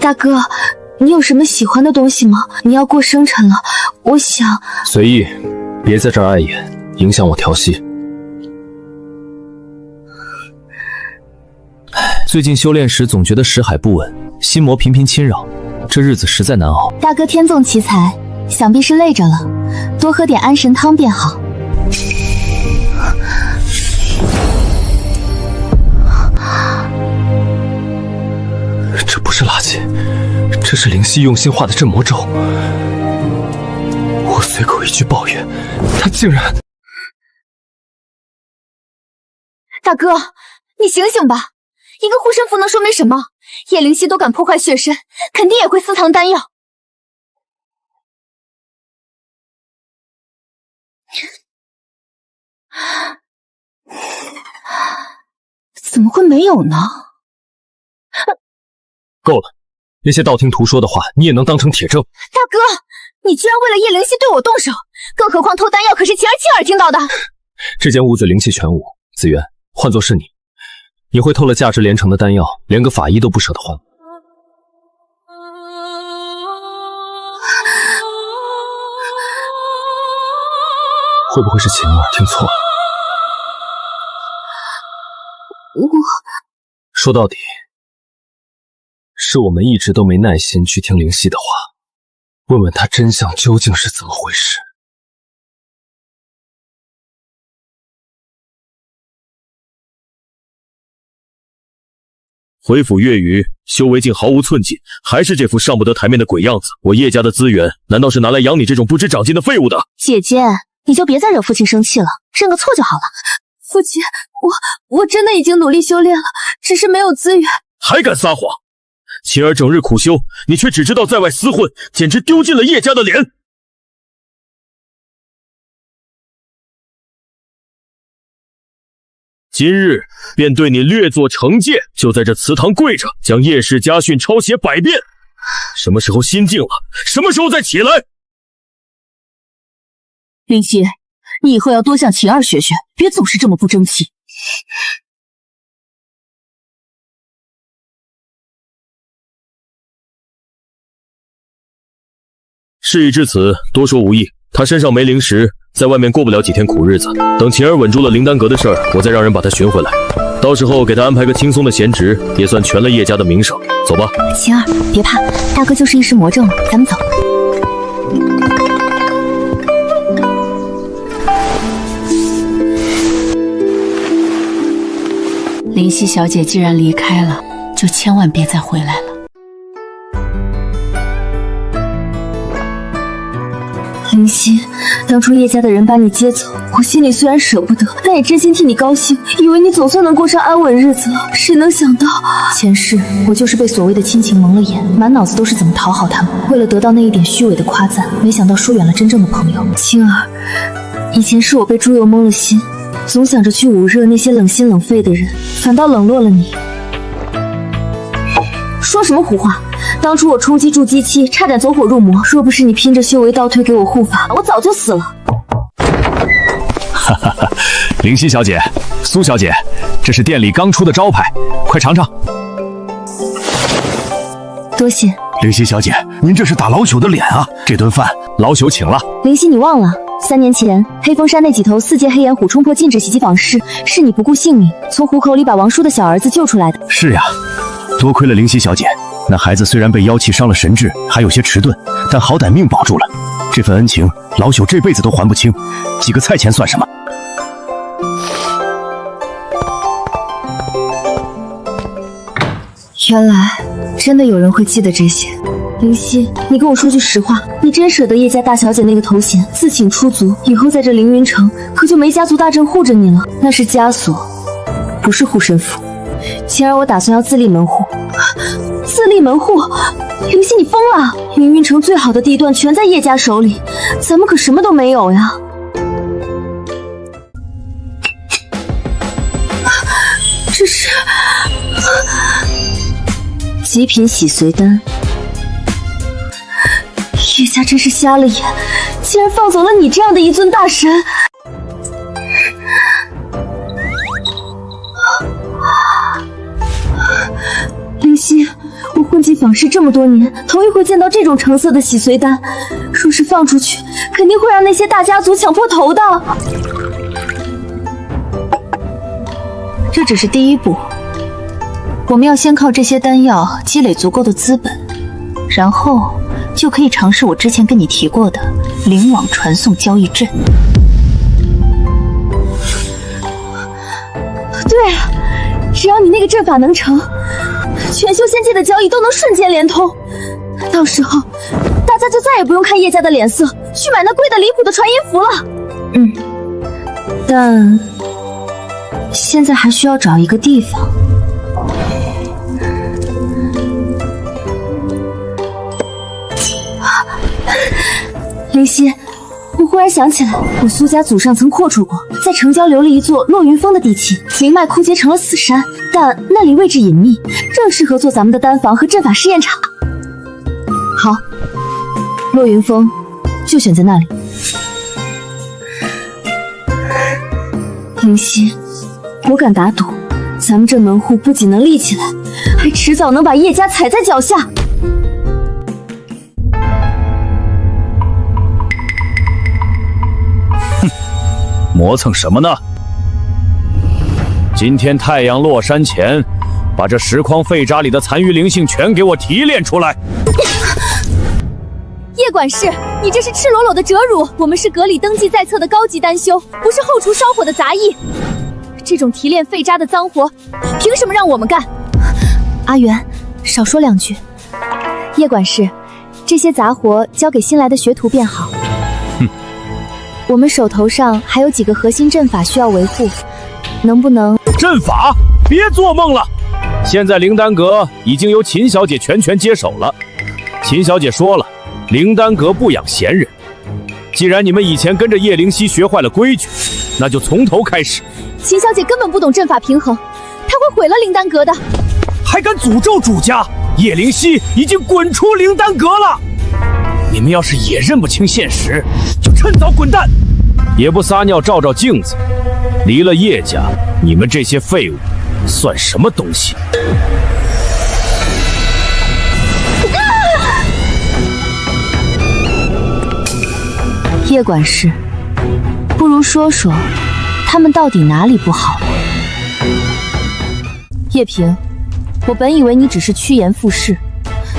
大哥，你有什么喜欢的东西吗？你要过生辰了，我想……随意，别在这儿碍眼，影响我调戏。最近修炼时总觉得识海不稳，心魔频频侵扰，这日子实在难熬。大哥天纵奇才，想必是累着了，多喝点安神汤便好。这不是垃圾，这是灵犀用心画的镇魔咒。我随口一句抱怨，他竟然……大哥，你醒醒吧！一个护身符能说明什么？叶灵犀都敢破坏血身，肯定也会私藏丹药。怎么会没有呢？够了，那些道听途说的话，你也能当成铁证？大哥，你居然为了叶灵犀对我动手，更何况偷丹药可是晴儿亲耳听到的。这间屋子灵气全无，紫渊，换作是你，你会偷了价值连城的丹药，连个法医都不舍得换。会不会是晴儿听错了？说到底，是我们一直都没耐心去听灵犀的话，问问他真相究竟是怎么回事。回府越狱，修为竟毫无寸进，还是这副上不得台面的鬼样子。我叶家的资源难道是拿来养你这种不知长进的废物的？姐姐，你就别再惹父亲生气了，认个错就好了。父亲，我真的已经努力修炼了，只是没有资源。还敢撒谎！晴儿整日苦修，你却只知道在外厮混，简直丢尽了叶家的脸。今日便对你略作惩戒，就在这祠堂跪着，将叶氏家训抄写100遍。什么时候心静了，什么时候再起来。林夕，你以后要多向晴儿学学，别总是这么不争气。事已至此，多说无益。他身上没灵石，在外面过不了几天苦日子。等晴儿稳住了灵丹阁的事儿，我再让人把他寻回来。到时候给他安排个轻松的闲职，也算全了叶家的名声。走吧，晴儿，别怕，大哥就是一时魔怔了，咱们走。林夕小姐既然离开了，就千万别再回来了。林夕，当初叶家的人把你接走，我心里虽然舍不得，但也真心替你高兴，以为你总算能过上安稳日子了。谁能想到，前世我就是被所谓的亲情蒙了眼，满脑子都是怎么讨好他们，为了得到那一点虚伪的夸赞，没想到疏远了真正的朋友。青儿，以前是我被猪油蒙了心，总想着去捂热那些冷心冷肺的人，反倒冷落了你。说什么胡话！当初我冲击筑基期，差点走火入魔，若不是你拼着修为倒退给我护法，我早就死了。哈哈哈，灵犀小姐，苏小姐，这是店里刚出的招牌，快尝尝。多谢。灵犀小姐，您这是打老朽的脸啊！这顿饭老朽请了。灵犀，你忘了3年前黑风山那几头4阶黑岩虎冲破禁止袭击坊市，是你不顾性命从虎口里把王叔的小儿子救出来的。是呀，多亏了灵犀小姐。那孩子虽然被妖气伤了神智，还有些迟钝，但好歹命保住了。这份恩情，老朽这辈子都还不清，几个菜钱算什么？原来真的有人会记得这些。灵犀，你跟我说句实话，你真舍得叶家大小姐那个头衔，自请出族，以后在这凌云城可就没家族大阵护着你了？那是枷锁，不是护身符。晴儿，我打算要自立门户。自立门户？灵犀，你疯了！凌云城最好的地段全在叶家手里，咱们可什么都没有呀。这是极品洗髓丹。叶家真是瞎了眼，竟然放走了你这样的一尊大神。灵犀，我混迹坊市这么多年，头一回见到这种成色的洗髓丹，若是放出去，肯定会让那些大家族抢破头的。这只是第一步，我们要先靠这些丹药积累足够的资本，然后就可以尝试我之前跟你提过的灵网传送交易阵。对啊，只要你那个阵法能成，全修仙界的交易都能瞬间连通，到时候大家就再也不用看叶家的脸色，去买那贵得离谱的传音符了。但现在还需要找一个地方。灵犀，我忽然想起来，我苏家祖上曾阔绰过，在城郊留了一座落云峰的地契，灵脉枯竭成了死山，但那里位置隐秘，正适合做咱们的丹房和阵法试验场。好，落云峰就选在那里。灵犀，我敢打赌，咱们这门户不仅能立起来，还迟早能把叶家踩在脚下。磨蹭什么呢？今天太阳落山前，把这10筐废渣里的残余灵性全给我提炼出来。叶管事，你这是赤裸裸的折辱！我们是阁里登记在册的高级丹修，不是后厨烧火的杂役。这种提炼废渣的脏活，凭什么让我们干？阿元，少说2句。叶管事，这些杂活交给新来的学徒便好。我们手头上还有几个核心阵法需要维护，能不能……阵法？别做梦了！现在灵丹阁已经由秦小姐全权接手了。秦小姐说了，灵丹阁不养闲人。既然你们以前跟着叶灵犀学坏了规矩，那就从头开始。秦小姐根本不懂阵法平衡，她会毁了灵丹阁的。还敢诅咒主家？叶灵犀已经滚出灵丹阁了。你们要是也认不清现实，就趁早滚蛋，也不撒尿照照镜子。离了叶家，你们这些废物算什么东西？叶管事，不如说说他们到底哪里不好？叶平，我本以为你只是趋炎附势，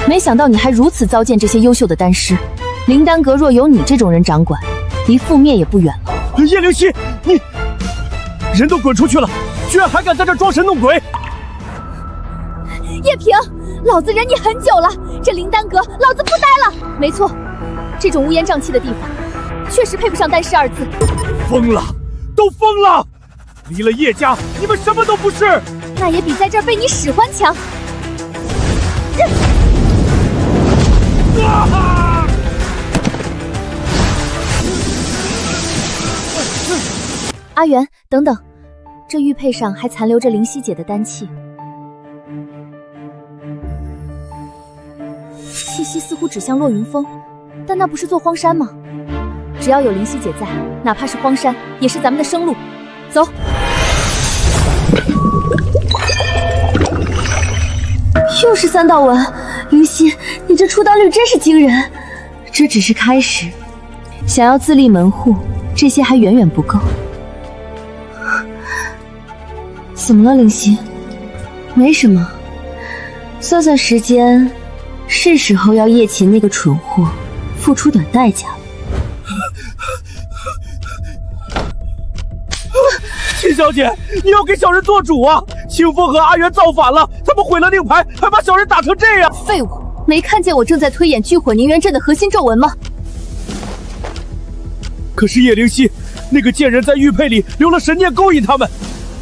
没想到你还如此糟践这些优秀的丹师。灵丹阁若有你这种人掌管，离覆灭也不远了。叶灵犀，你人都滚出去了，居然还敢在这装神弄鬼！叶平，老子忍你很久了，这灵丹阁老子不待了。没错，这种乌烟瘴气的地方，确实配不上丹师2字。疯了，都疯了！离了叶家，你们什么都不是。那也比在这儿被你使唤强。阿元，等等，这玉佩上还残留着灵犀姐的丹气，气息似乎指向落云峰，但那不是座荒山吗？只要有灵犀姐在，哪怕是荒山，也是咱们的生路。走。又是3道纹，灵犀，你这出刀率真是惊人。这只是开始，想要自立门户，这些还远远不够。怎么了，灵犀？没什么，算算时间，是时候要叶琴那个蠢货付出点代价了。秦小姐，你要给小人做主啊！清风和阿元造反了，他们毁了令牌，还把小人打成这样。废物，没看见我正在推演聚火凝元阵的核心咒文吗？可是叶灵犀，那个贱人在玉佩里留了神念勾引他们，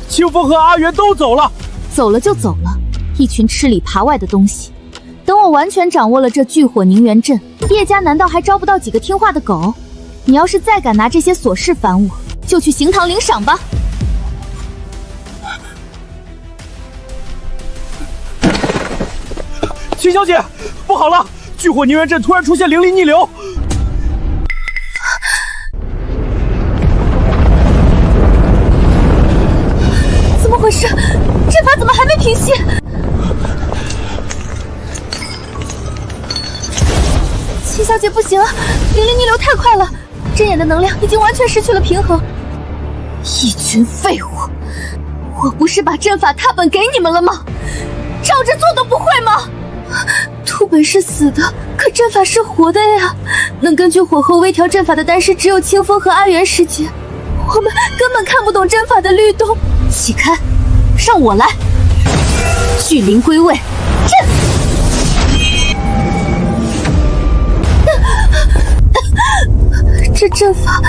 清风和阿元都走了。走了就走了，一群吃里扒外的东西。等我完全掌握了这聚火凝元阵，叶家难道还招不到几个听话的狗？你要是再敢拿这些琐事烦我，就去刑堂领赏吧。秦小姐，不好了！聚火凝元阵突然出现灵力逆流。怎么回事？阵法怎么还没平息？秦小姐不行啊，灵力逆流太快了，阵眼的能量已经完全失去了平衡。一群废物！我不是把阵法踏本给你们了吗？照着做都不会吗？图本是死的，可阵法是活的呀！能根据火候微调阵法的丹师只有清风和阿元师姐，我们根本看不懂阵法的律动。起开，让我来！聚灵归位，阵！这阵法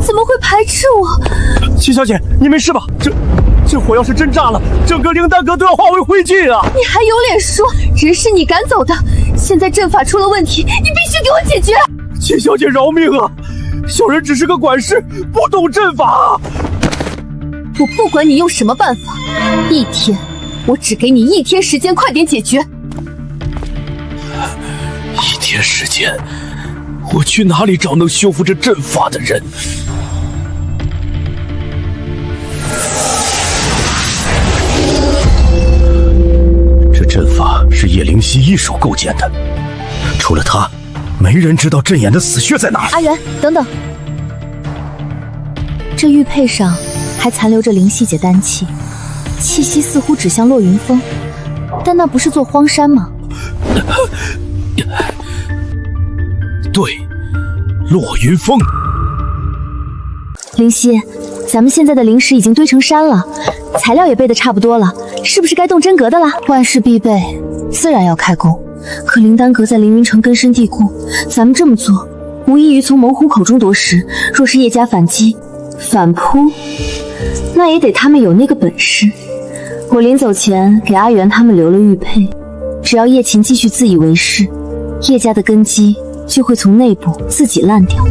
怎么会排斥我？秦小姐，你没事吧？这火要是真炸了，整个灵丹阁都要化为灰烬啊！你还有脸说？人是你赶走的，现在阵法出了问题，你必须给我解决！秦小姐饶命啊！小人只是个管事，不懂阵法。我不管你用什么办法，1天，我只给你1天时间，快点解决。1天时间，我去哪里找能修复这阵法的人？这阵法是叶灵犀一手构建的，除了他，没人知道阵眼的死穴在哪。阿元，等等，这玉佩上还残留着灵犀姐丹气，气息似乎指向落云峰，但那不是座荒山吗？对，落云峰。灵犀，咱们现在的灵石已经堆成山了，材料也备得差不多了，是不是该动真格的了？万事必备，自然要开工。可灵丹阁在凌云城根深蒂固，咱们这么做，无异于从猛虎口中夺食。若是叶家反击、反扑，那也得他们有那个本事。我临走前给阿元他们留了玉佩，只要叶琴继续自以为是，叶家的根基就会从内部自己烂掉。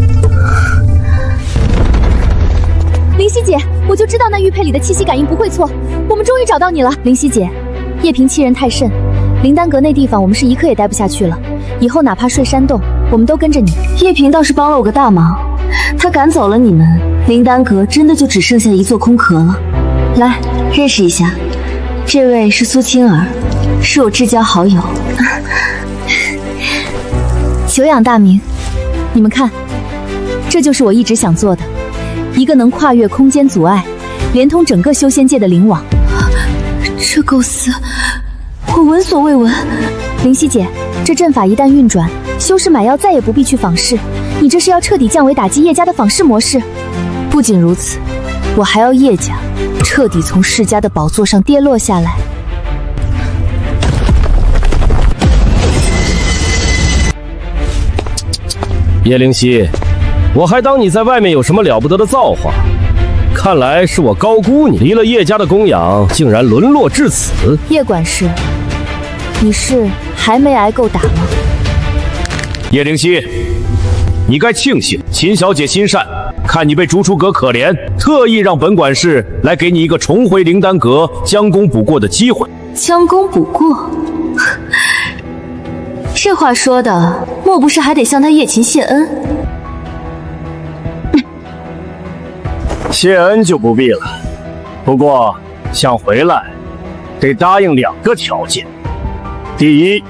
灵犀姐，我就知道那玉佩里的气息感应不会错，我们终于找到你了。灵犀姐，叶萍欺人太甚，灵丹阁那地方我们是一刻也待不下去了，以后哪怕睡山洞，我们都跟着你。叶萍倒是帮了我个大忙，她赶走了你们，灵丹阁真的就只剩下一座空壳了。来，认识一下，这位是苏青儿，是我至交好友。久仰大名，你们看，这就是我一直想做的，一个能跨越空间阻碍，连通整个修仙界的灵网。这构思，我闻所未闻。灵犀姐，这阵法一旦运转，修士买药再也不必去访视，你这是要彻底降维打击叶家的访视模式。不仅如此，我还要叶家彻底从世家的宝座上跌落下来。叶灵犀，我还当你在外面有什么了不得的造化，看来是我高估你，离了叶家的供养，竟然沦落至此。叶管事，你是还没挨够打吗？叶灵犀，你该庆幸秦小姐心善，看你被逐出阁可怜，特意让本管事来给你一个重回灵丹阁将功补过的机会。将功补过？这话说的，莫不是还得向他叶琴谢恩？谢恩就不必了，不过想回来，得答应2个条件。第一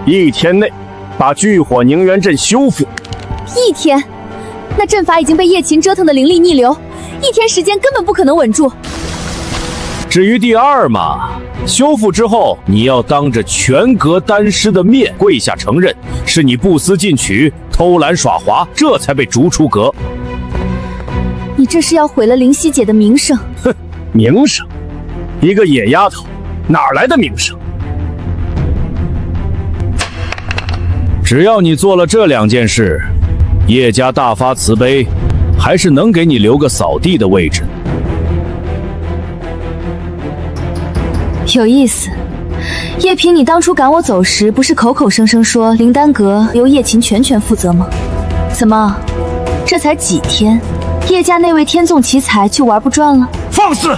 ，1天内把聚火凝元阵修复。1天？那阵法已经被叶琴折腾的灵力逆流，1天时间根本不可能稳住。至于第二嘛，修复之后，你要当着全阁丹师的面跪下承认，是你不思进取、偷懒耍滑，这才被逐出阁。你这是要毁了灵犀姐的名声。哼，名声？一个野丫头，哪来的名声？只要你做了这2件事，叶家大发慈悲，还是能给你留个扫地的位置。有意思，叶萍，你当初赶我走时，不是口口声声说灵丹阁由叶琴全负责吗？怎么，这才几天，叶家那位天纵奇才就玩不转了？放肆！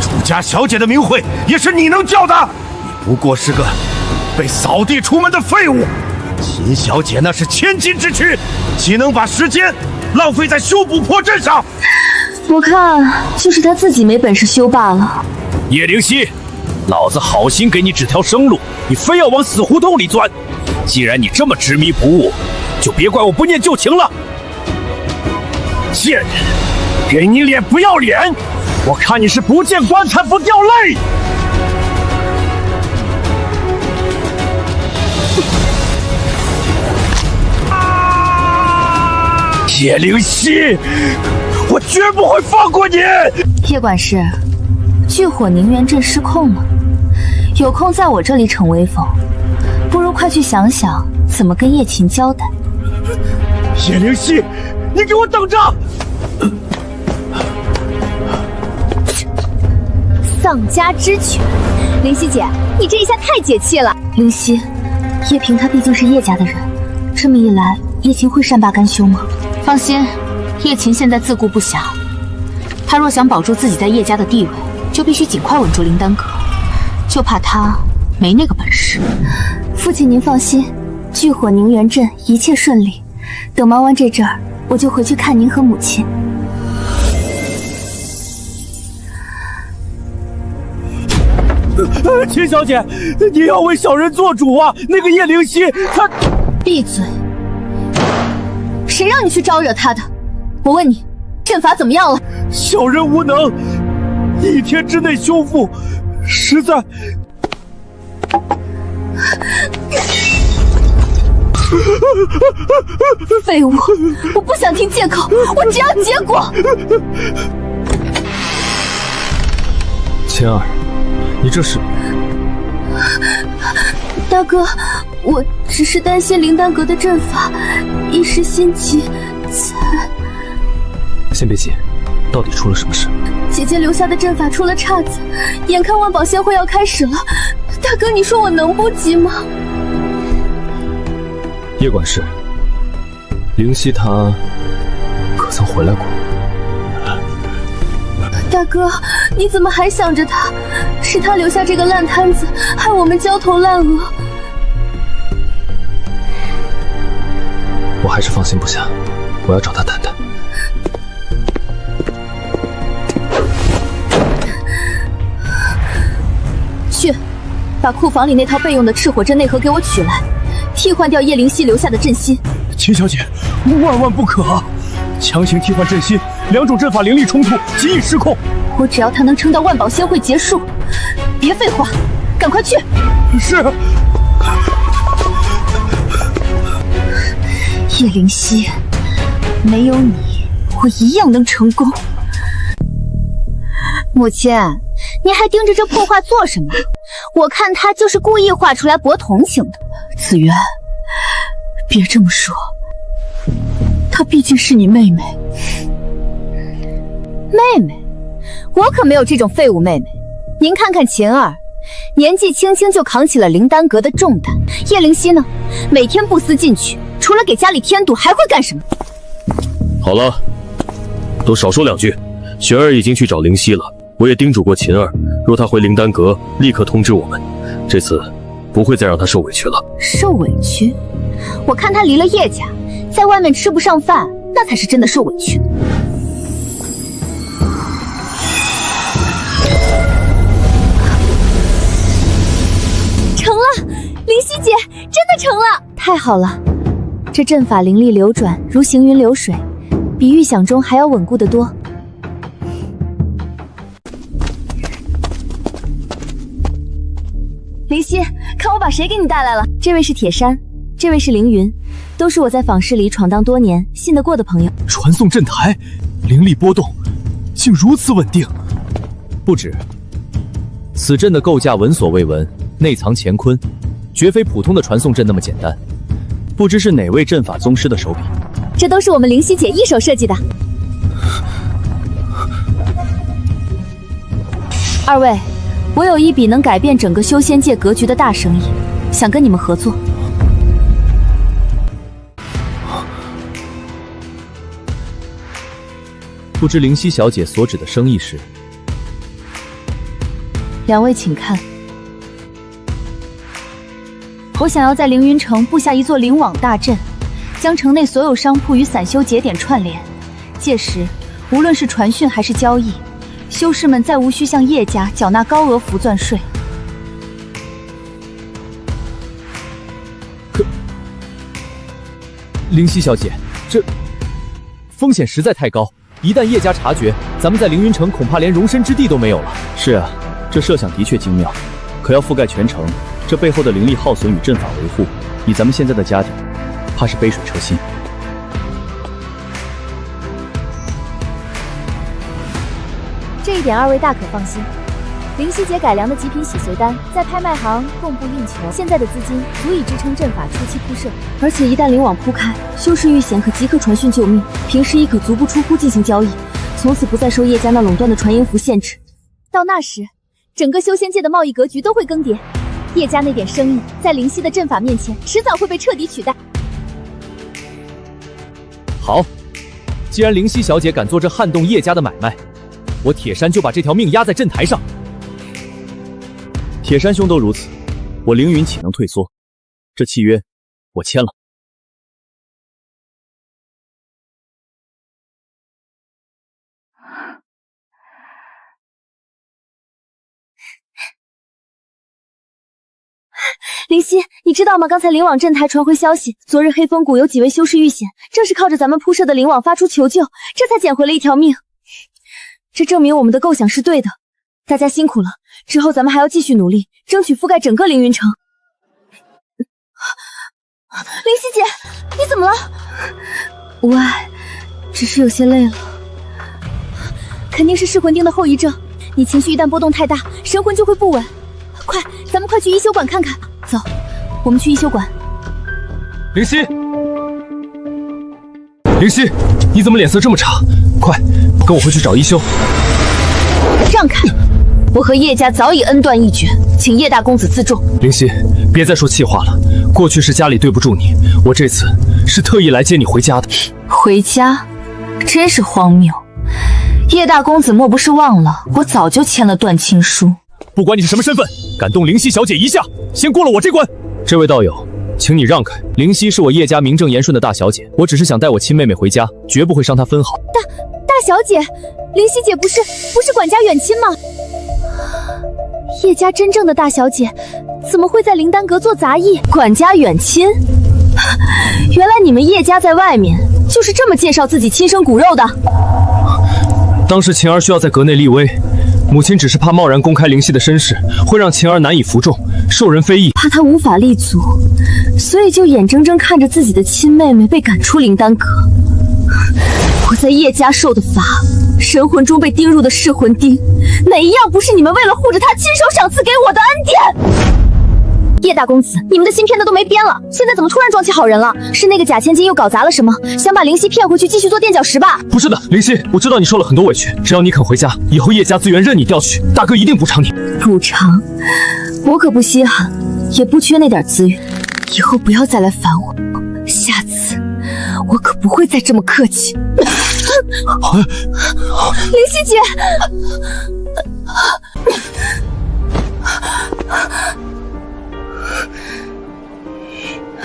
楚家小姐的名讳也是你能叫的？你不过是个被扫地出门的废物。秦小姐那是千金之躯，岂能把时间浪费在修补破阵上？我看就是她自己没本事修罢了。叶灵犀，老子好心给你指条生路，你非要往死胡同里钻。既然你这么执迷不悟，就别怪我不念旧情了。贱人，给你脸不要脸！我看你是不见棺材不掉泪。叶灵犀，我绝不会放过你！叶管事，聚火凝元阵失控了，有空在我这里逞威风，不如快去想想怎么跟叶琴交代。叶灵犀，你给我等着！丧家之犬，灵犀姐，你这一下太解气了。灵犀，叶萍她毕竟是叶家的人，这么一来，叶琴会善罢甘休吗？放心，叶琴现在自顾不暇，她若想保住自己在叶家的地位，就必须尽快稳住灵丹阁，就怕她没那个本事。父亲您放心，聚火凝元阵一切顺利，等忙完这阵儿，我就回去看您和母亲。秦小姐，你要为小人做主啊！那个叶灵犀，她……闭嘴！谁让你去招惹他的？我问你，阵法怎么样了？小人无能，1天之内修复，实在……废物！我不想听借口，我只要结果。晴儿，你这是……大哥，我只是担心灵丹阁的阵法，一时心急才……先别急，到底出了什么事？姐姐留下的阵法出了岔子，眼看万宝仙会要开始了，大哥，你说我能不急吗？叶管事，灵犀她可曾回来过？大哥，你怎么还想着他？是他留下这个烂摊子，害我们焦头烂额。我还是放心不下，我要找他谈谈。去，把库房里那套备用的赤火阵内核给我取来，替换掉叶灵犀留下的阵心。秦小姐，万万不可！强行替换阵心，2种阵法灵力冲突，极易失控。我只要他能撑到万宝仙会结束，别废话，赶快去！是。叶灵犀，没有你，我一样能成功。母亲，你还盯着这破画做什么？我看他就是故意画出来博同情的。紫渊，别这么说，她毕竟是你妹妹。妹妹？我可没有这种废物妹妹。您看看秦儿，年纪轻轻就扛起了灵丹阁的重担。叶灵犀呢，每天不思进取，除了给家里添堵，还会干什么？好了，都少说2句。玄儿已经去找灵犀了，我也叮嘱过秦儿，若她回灵丹阁，立刻通知我们。这次不会再让她受委屈了。受委屈？我看她离了叶家，在外面吃不上饭，那才是真的受委屈。成了，灵犀姐，真的成了！太好了，这阵法灵力流转如行云流水，比预想中还要稳固得多。灵犀，看我把谁给你带来了？这位是铁山，这位是凌云，都是我在坊市里闯荡多年、信得过的朋友。传送阵台，灵力波动竟如此稳定。不止，此阵的构架闻所未闻，内藏乾坤，绝非普通的传送阵那么简单。不知是哪位阵法宗师的手笔？这都是我们灵犀姐一手设计的。二位，我有一笔能改变整个修仙界格局的大生意，想跟你们合作。不知灵犀小姐所指的生意是？2位请看，我想要在凌云城布下一座灵网大阵，将城内所有商铺与散修节点串联。届时，无论是传讯还是交易，修士们再无需向叶家缴纳高额符钻税。可，灵犀小姐，这风险实在太高，一旦叶家察觉，咱们在凌云城恐怕连容身之地都没有了。是啊，这设想的确精妙，可要覆盖全城，这背后的灵力耗损与阵法维护，以咱们现在的家底，怕是杯水车薪。这一点2位大可放心，灵犀姐改良的极品洗髓丹在拍卖行供不应求，现在的资金足以支撑阵法初期铺设，而且一旦灵网铺开，修士遇险可即刻传讯救命，平时亦可足不出户进行交易，从此不再受叶家那垄断的传音符限制。到那时，整个修仙界的贸易格局都会更迭，叶家那点生意在灵犀的阵法面前，迟早会被彻底取代。好，既然灵犀小姐敢做这撼动叶家的买卖，我铁山就把这条命压在阵台上。铁山兄都如此，我凌云岂能退缩？这契约我签了。灵犀，你知道吗？刚才灵网阵台传回消息，昨日黑风谷有几位修士遇险，正是靠着咱们铺设的灵网发出求救，这才捡回了一条命。这证明我们的构想是对的，大家辛苦了。之后咱们还要继续努力，争取覆盖整个凌云城。灵犀姐，你怎么了？无碍，只是有些累了。肯定是噬魂钉的后遗症，你情绪一旦波动太大，神魂就会不稳。快，咱们快去医修馆看看。走，我们去一休馆。灵犀，灵犀，你怎么脸色这么差？快，跟我回去找一休。让开！我和叶家早已恩断义绝，请叶大公子自重。灵犀，别再说气话了。过去是家里对不住你，我这次是特意来接你回家的。回家？真是荒谬！叶大公子莫不是忘了，我早就签了断亲书。不管你是什么身份，敢动灵犀小姐一下，先过了我这关。这位道友，请你让开。灵犀是我叶家名正言顺的大小姐，我只是想带我亲妹妹回家，绝不会伤她分毫。大小姐，灵犀姐不是管家远亲吗？叶家真正的大小姐，怎么会在灵丹阁做杂役？管家远亲？原来你们叶家在外面就是这么介绍自己亲生骨肉的。当时晴儿需要在阁内立威，母亲只是怕贸然公开灵犀的身世，会让晴儿难以服众，受人非议，怕她无法立足，所以就眼睁睁看着自己的亲妹妹被赶出灵丹阁。我在叶家受的罚，神魂中被钉入的噬魂钉，哪一样不是你们为了护着她亲手赏赐给我的恩典？叶大公子，你们的新片子都没编了，现在怎么突然装起好人了？是那个贾千金又搞砸了什么？想把灵犀骗回去继续做垫脚石吧？不是的，灵犀，我知道你受了很多委屈，只要你肯回家，以后叶家资源任你调取，大哥一定补偿你。补偿？我可不稀罕，也不缺那点资源。以后不要再来烦我，下次我可不会再这么客气。灵犀姐，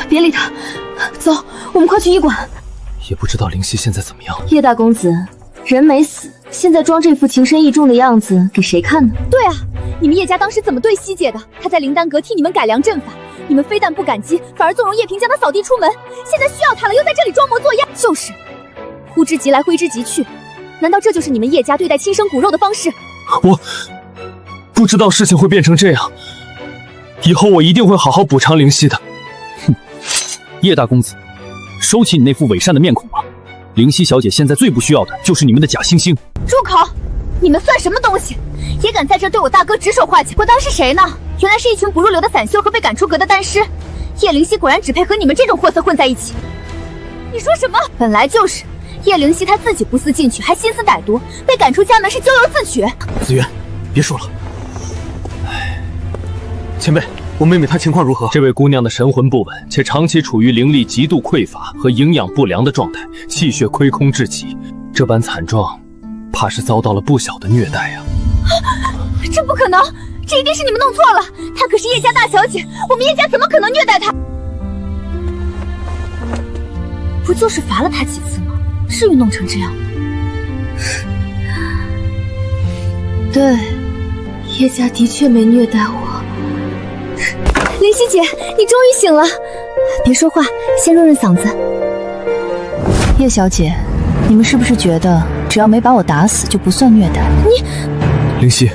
别理他，走，我们快去医馆。也不知道灵犀现在怎么样。叶大公子，人没死，现在装这副情深意重的样子给谁看呢？对啊，你们叶家当时怎么对西姐的？她在灵丹阁替你们改良阵法，你们非但不感激，反而纵容叶萍将她扫地出门。现在需要她了，又在这里装模作样。就是，呼之即来，挥之即去。难道这就是你们叶家对待亲生骨肉的方式？我不知道事情会变成这样，以后我一定会好好补偿灵犀的。哼，叶大公子，收起你那副伪善的面孔吧。灵犀小姐现在最不需要的就是你们的假惺惺。住口！你们算什么东西？也敢在这对我大哥指手画脚？我当是谁呢？原来是一群不入流的散修和被赶出阁的丹师。叶灵犀果然只配和你们这种货色混在一起。你说什么？本来就是。叶灵犀她自己不思进取，还心思歹毒，被赶出家门是咎由自取。子渊，别说了。前辈，我妹妹她情况如何？这位姑娘的神魂不稳，且长期处于灵力极度匮乏和营养不良的状态，气血亏空至极。这般惨状，怕是遭到了不小的虐待呀。这不可能，这一定是你们弄错了。她可是叶家大小姐，我们叶家怎么可能虐待她？不就是罚了她几次吗？至于弄成这样？对，叶家的确没虐待我。灵犀姐，你终于醒了，别说话，先润润嗓子。叶小姐，你们是不是觉得只要没把我打死就不算虐待？灵犀，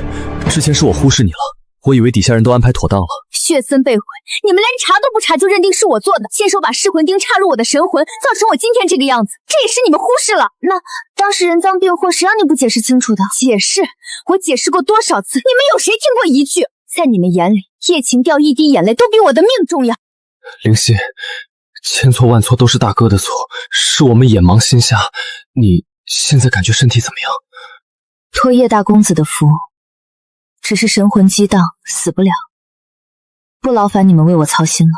之前是我忽视你了，我以为底下人都安排妥当了。血森被毁，你们连查都不查就认定是我做的，亲手把噬魂钉插入我的神魂，造成我今天这个样子，这也是你们忽视了。那当时人赃并获，谁让你不解释清楚的？解释？我解释过多少次？你们有谁听过一句？在你们眼里，叶晴掉一滴眼泪都比我的命重要。灵犀，千错万错都是大哥的错，是我们眼盲心瞎。你现在感觉身体怎么样？托叶大公子的福，只是神魂激荡，死不了。不劳烦你们为我操心了。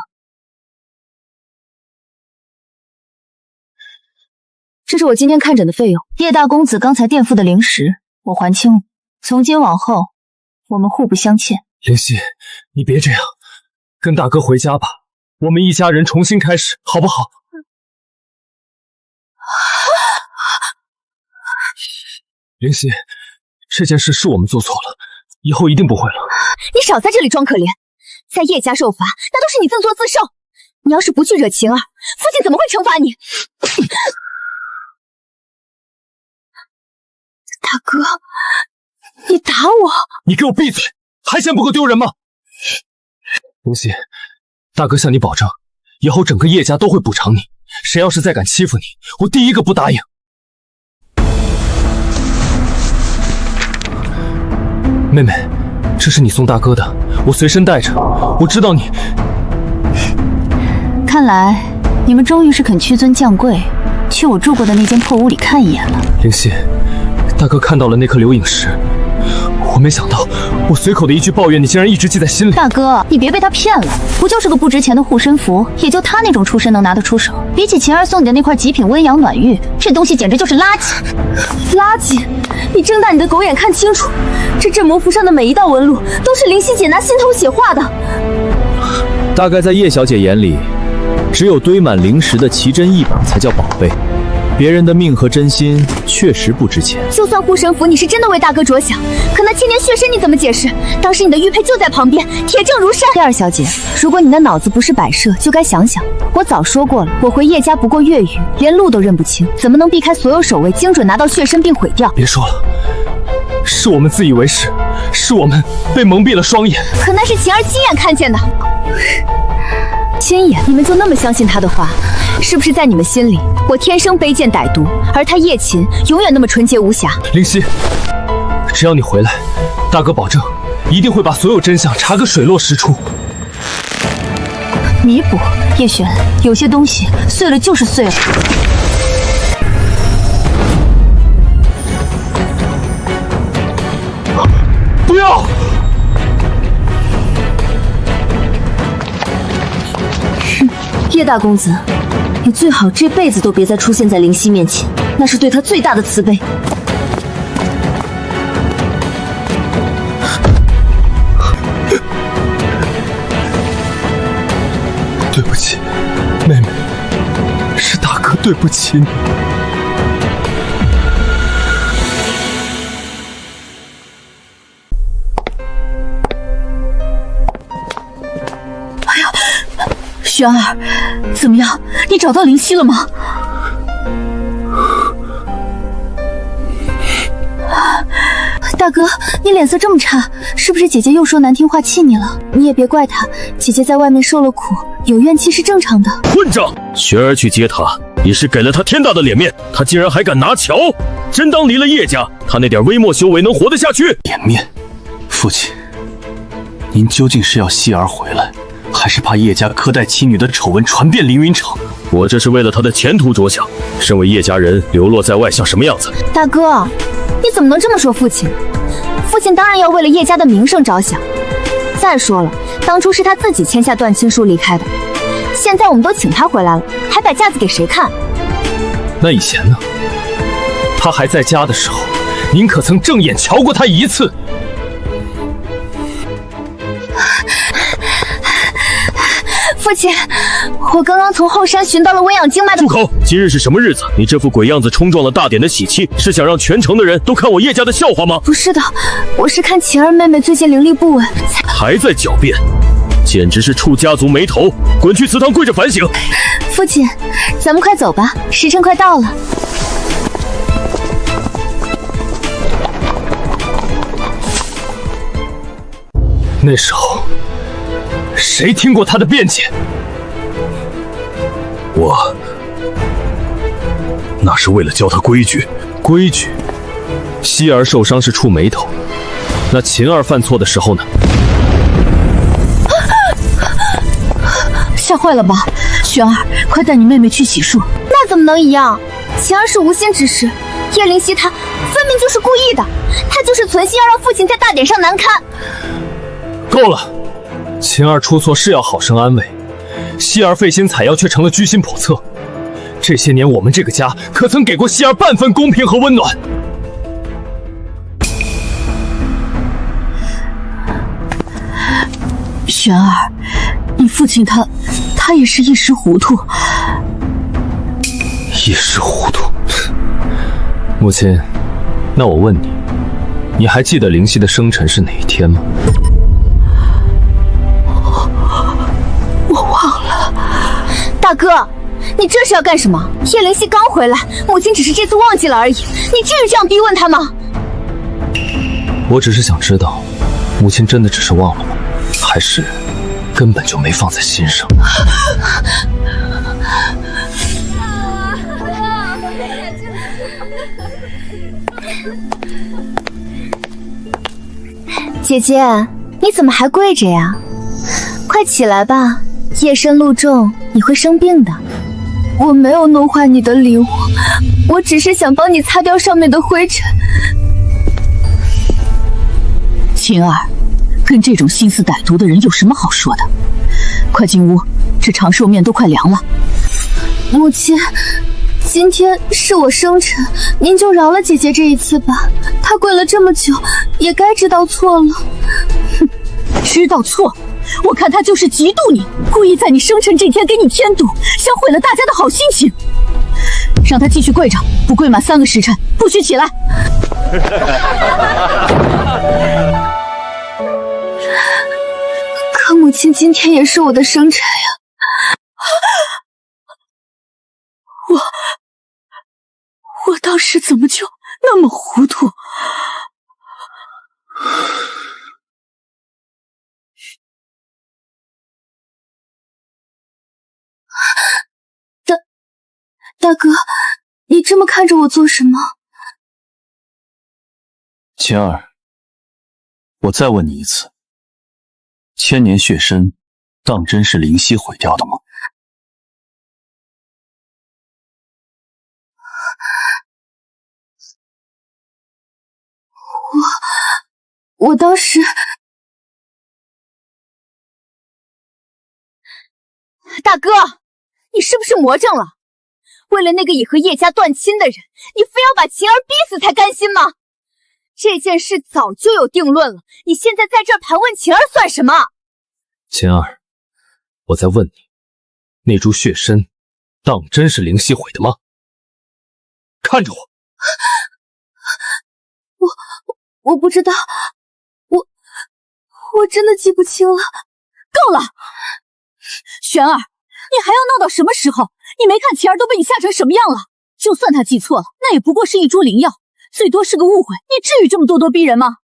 这是我今天看诊的费用，叶大公子刚才垫付的灵石，我还清了。从今往后，我们互不相欠。灵犀，你别这样，跟大哥回家吧，我们一家人重新开始，好不好？灵犀，这件事是我们做错了，以后一定不会了。你少在这里装可怜，在叶家受罚，那都是你自作自受。你要是不去惹晴儿，父亲怎么会惩罚你？大哥，你打我！你给我闭嘴！还嫌不够丢人吗？灵犀，大哥向你保证，以后整个叶家都会补偿你。谁要是再敢欺负你，我第一个不答应。妹妹，这是你送大哥的，我随身带着。我知道你。看来你们终于是肯屈尊降贵，去我住过的那间破屋里看一眼了。灵犀，大哥看到了那颗流影石，我没想到我随口的一句抱怨，你竟然一直记在心里。大哥，你别被他骗了，不就是个不值钱的护身符，也就他那种出身能拿得出手。比起晴儿送你的那块极品温阳暖玉，这东西简直就是垃圾。垃圾！你睁大你的狗眼看清楚，这镇魔符上的每一道纹路都是灵犀姐拿心头血画的。大概在叶小姐眼里，只有堆满灵石的奇珍异宝才叫宝贝，别人的命和真心确实不值钱。就算护身符你是真的为大哥着想，可那千年血身你怎么解释？当时你的玉佩就在旁边，铁证如山。叶儿小姐，如果你的脑子不是摆设，就该想想，我早说过了，我回叶家不过月余，连路都认不清，怎么能避开所有守卫，精准拿到血身并毁掉？别说了，是我们自以为是，是我们被蒙蔽了双眼。可那是晴儿亲眼看见的。亲眼？你们就那么相信他的话？是不是在你们心里，我天生卑贱歹毒，而他叶琴永远那么纯洁无瑕？灵犀，只要你回来，大哥保证一定会把所有真相查个水落石出。弥补，叶璇，有些东西碎了就是碎了。不要！叶大公子，你最好这辈子都别再出现在灵犀面前，那是对他最大的慈悲。对不起，妹妹，是大哥对不起你。璇儿，怎么样？你找到灵犀了吗？大哥，你脸色这么差，是不是姐姐又说难听话气你了？你也别怪她，姐姐在外面受了苦，有怨气是正常的。混账！璇儿去接他，也是给了他天大的脸面，他竟然还敢拿桥，真当离了叶家，他那点微末修为能活得下去？脸面，父亲，您究竟是要希儿回来，还是怕叶家苛待妻女的丑闻传遍凌云城？我这是为了他的前途着想。身为叶家人，流落在外像什么样子？大哥，你怎么能这么说父亲？父亲当然要为了叶家的名声着想。再说了，当初是他自己签下断亲书离开的，现在我们都请他回来了，还摆架子给谁看？那以前呢？他还在家的时候，您可曾正眼瞧过他一次？父亲，我刚刚从后山寻到了温养经脉的。住口！今日是什么日子？你这副鬼样子冲撞了大典的喜气，是想让全城的人都看我叶家的笑话吗？不是的，我是看晴儿妹妹最近灵力不稳，还在狡辩，简直是触家族眉头！滚去祠堂跪着反省！父亲，咱们快走吧，时辰快到了。那时候，谁听过他的辩解？我那是为了教他规矩。规矩？希儿受伤是触眉头，那秦儿犯错的时候呢？吓坏了吧？璇儿，快带你妹妹去洗漱。那怎么能一样？晴儿是无心之失，叶灵犀她分明就是故意的，她就是存心要让父亲在大典上难堪。够了，秦儿出错是要好生安慰，希儿费心采药却成了居心叵测。这些年我们这个家可曾给过希儿半分公平和温暖？璇儿，你父亲他也是一时糊涂。一时糊涂。母亲，那我问你，你还记得灵犀的生辰是哪一天吗？我忘了。大哥，你这是要干什么？叶灵犀刚回来，母亲只是这次忘记了而已，你至于这样逼问她吗？我只是想知道，母亲真的只是忘了吗？还是根本就没放在心上？姐姐，你怎么还跪着呀？快起来吧，夜深路重，你会生病的。我没有弄坏你的礼物，我只是想帮你擦掉上面的灰尘。晴儿，跟这种心思歹毒的人有什么好说的？快进屋，这长寿面都快凉了。母亲，今天是我生辰，您就饶了姐姐这一次吧。她跪了这么久，也该知道错了。哼，知道错？我看她就是嫉妒你，故意在你生辰这天给你添堵，想毁了大家的好心情。让她继续跪着，不跪满3个时辰，不许起来。可母亲今天也是我的生辰呀。我当时怎么就那么糊涂？大哥，你这么看着我做什么？晴儿，我再问你一次，千年血参当真是灵犀毁掉的吗？我当时……大哥，你是不是魔怔了？为了那个已和叶家断亲的人，你非要把晴儿逼死才甘心吗？这件事早就有定论了，你现在在这儿盘问晴儿算什么？晴儿，我在问你，那株血参当真是灵犀毁的吗？看着我。我不知道，我真的记不清了。够了，玄儿，你还要闹到什么时候？你没看晴儿都被你吓成什么样了？就算她记错了，那也不过是一株灵药，最多是个误会，你至于这么咄咄逼人吗？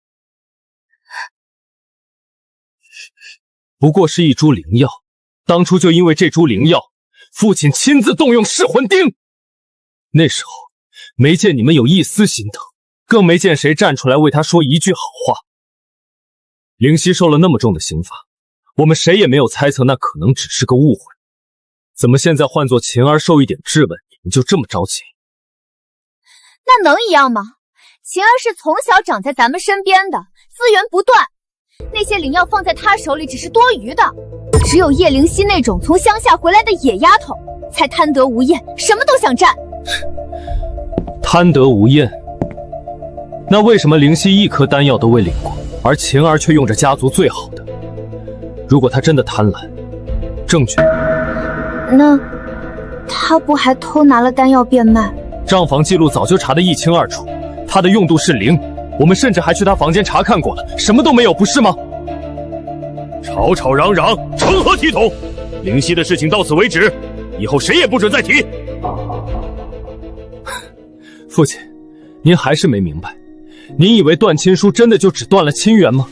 不过是一株灵药，当初就因为这株灵药，父亲亲自动用噬魂钉。那时候没见你们有一丝心疼，更没见谁站出来为他说一句好话。灵犀受了那么重的刑罚，我们谁也没有猜测那可能只是个误会。怎么现在换作晴儿受一点质问，你就这么着急？那能一样吗？晴儿是从小长在咱们身边的，资源不断，那些灵药放在她手里只是多余的。只有叶灵犀那种从乡下回来的野丫头，才贪得无厌，什么都想占。贪得无厌？那为什么灵犀一颗丹药都未领过，而晴儿却用着家族最好的？如果她真的贪婪，证据？那她不还偷拿了丹药变卖？账房记录早就查得一清二楚，她的用度是0，我们甚至还去她房间查看过了，什么都没有，不是吗？吵吵嚷嚷，成何体统？灵犀的事情到此为止，以后谁也不准再提。父亲，您还是没明白，您以为断亲书真的就只断了亲缘吗？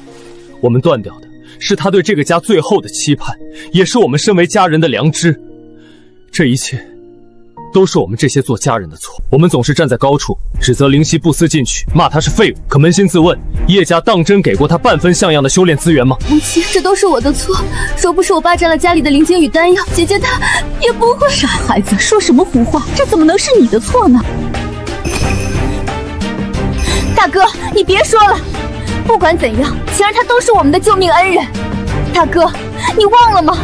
我们断掉的是他对这个家最后的期盼，也是我们身为家人的良知。这一切都是我们这些做家人的错，我们总是站在高处指责灵犀不思进取，骂他是废物。可扪心自问，叶家当真给过他半分像样的修炼资源吗？母亲，这都是我的错，若不是我霸占了家里的灵晶与丹药，姐姐她也不会。傻孩子，说什么胡话？这怎么能是你的错呢？大哥，你别说了，不管怎样，晴儿她都是我们的救命恩人。大哥，你忘了吗？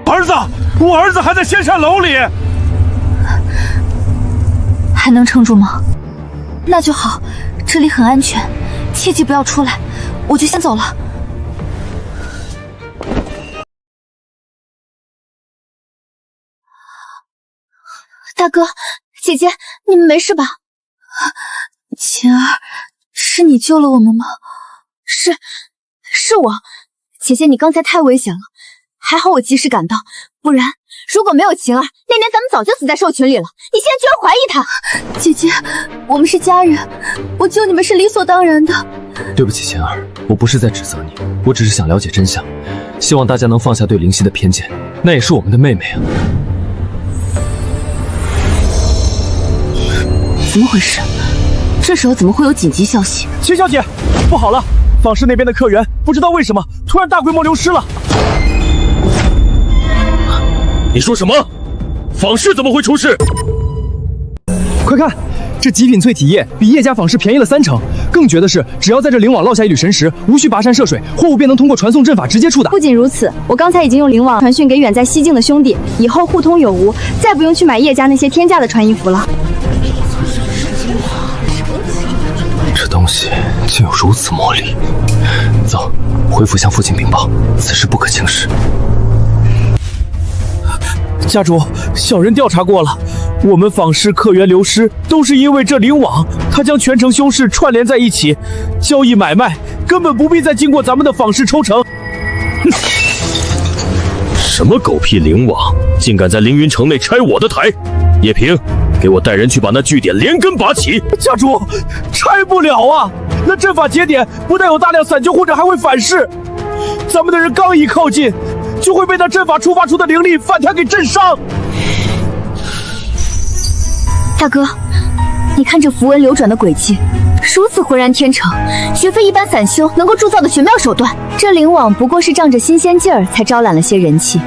儿子，我儿子还在仙山楼里，还能撑住吗？那就好，这里很安全，切记不要出来，我就先走了。大哥，姐姐，你们没事吧？晴儿，是你救了我们吗？是我。姐姐，你刚才太危险了，还好我及时赶到，不然如果没有晴儿，那年咱们早就死在兽群里了。你现在居然怀疑她？姐姐，我们是家人，我救你们是理所当然的。对不起，晴儿，我不是在指责你，我只是想了解真相，希望大家能放下对灵犀的偏见。那也是我们的妹妹啊。怎么回事？这时候怎么会有紧急消息？秦小姐，不好了！坊市那边的客源不知道为什么突然大规模流失了。你说什么？坊市怎么会出事？快看，这极品淬体液比叶家坊市便宜了30%。更绝的是，只要在这灵网落下一缕神石，无需跋山涉水，货物便能通过传送阵法直接触达。不仅如此，我刚才已经用灵网传讯给远在西境的兄弟，以后互通有无，再不用去买叶家那些天价的传衣服了。这东西竟有如此魔力！走，回府向父亲禀报，此事不可轻视。家主，小人调查过了，我们坊市客源流失都是因为这灵网，它将全城修士串联在一起，交易买卖根本不必再经过咱们的坊市抽成。什么狗屁灵网，竟敢在凌云城内拆我的台！叶平，给我带人去把那据点连根拔起。家主，拆不了啊！那阵法节点不但有大量散救，或者还会反噬，咱们的人刚一靠近，就会被那阵法触发出的灵力反弹给震伤。大哥，你看这符文流转的轨迹，如此浑然天成，绝非一般散修能够铸造的绝妙手段。这灵网不过是仗着新鲜劲儿才招揽了些人气，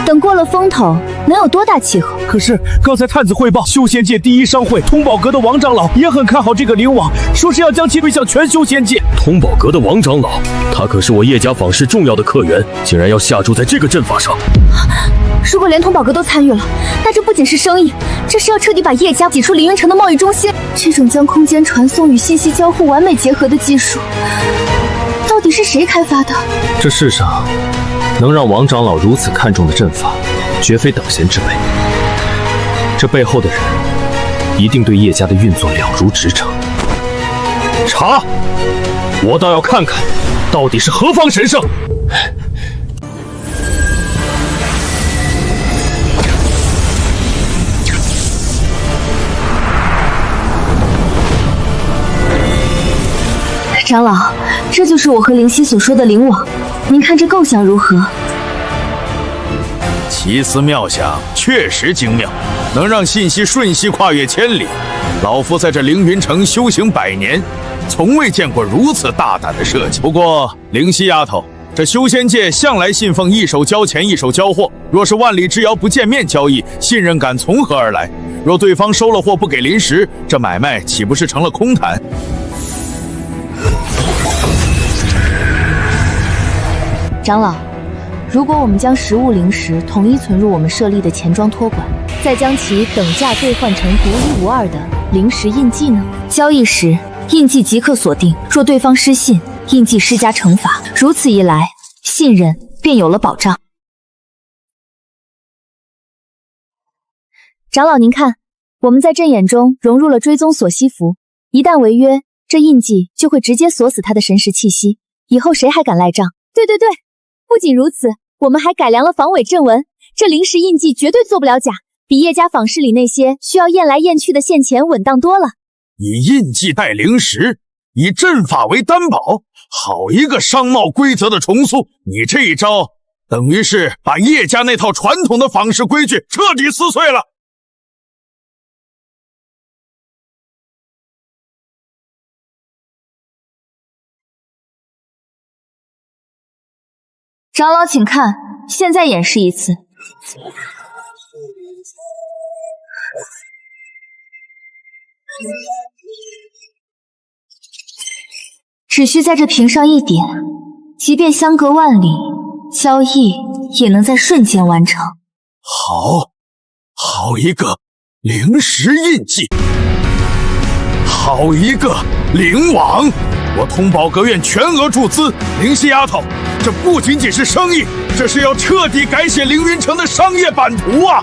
等过了风头，能有多大气候？可是刚才探子汇报，修仙界第一商会通宝阁的王长老也很看好这个灵网，说是要将其推向全修仙界。通宝阁的王长老，他可是我叶家坊市重要的客源，竟然要下注在这个阵法上。如果连通宝阁都参与了，那这不仅是生意，这是要彻底把叶家挤出凌云城的贸易中心。这种将空间传送与信息交互完美结合的技术，到底是谁开发的？这世上能让王长老如此看重的阵法，绝非等闲之辈。这背后的人一定对叶家的运作了如指掌。查！我倒要看看，到底是何方神圣！长老，这就是我和灵犀所说的灵网，您看这构想如何？奇思妙想，确实精妙，能让信息瞬息跨越千里。老夫在这凌云城修行100年，从未见过如此大胆的设计。不过，灵犀丫头，这修仙界向来信奉一手交钱一手交货，若是万里之遥不见面交易，信任感从何而来？若对方收了货不给灵石，这买卖岂不是成了空谈？长老，如果我们将实物灵石统一存入我们设立的钱庄托管，再将其等价兑换成独一无二的灵石印记呢？交易时，印记即刻锁定，若对方失信，印记施加惩罚。如此一来，信任便有了保障。长老，您看，我们在阵眼中融入了追踪锁息符，一旦违约，这印记就会直接锁死他的神识气息，以后谁还敢赖账？对对对，不仅如此，我们还改良了防伪阵纹，这灵石印记绝对做不了假，比叶家坊市里那些需要验来验去的现钱稳当多了。以印记代灵石，以阵法为担保，好一个商贸规则的重塑！你这一招，等于是把叶家那套传统的坊市规矩彻底撕碎了。长老请看，现在演示一次。只需在这屏上一点，即便相隔万里，交易也能在瞬间完成。好一个灵石印记，好一个灵网！我通宝阁院全额注资，灵犀丫头，这不仅仅是生意，这是要彻底改写凌云城的商业版图啊！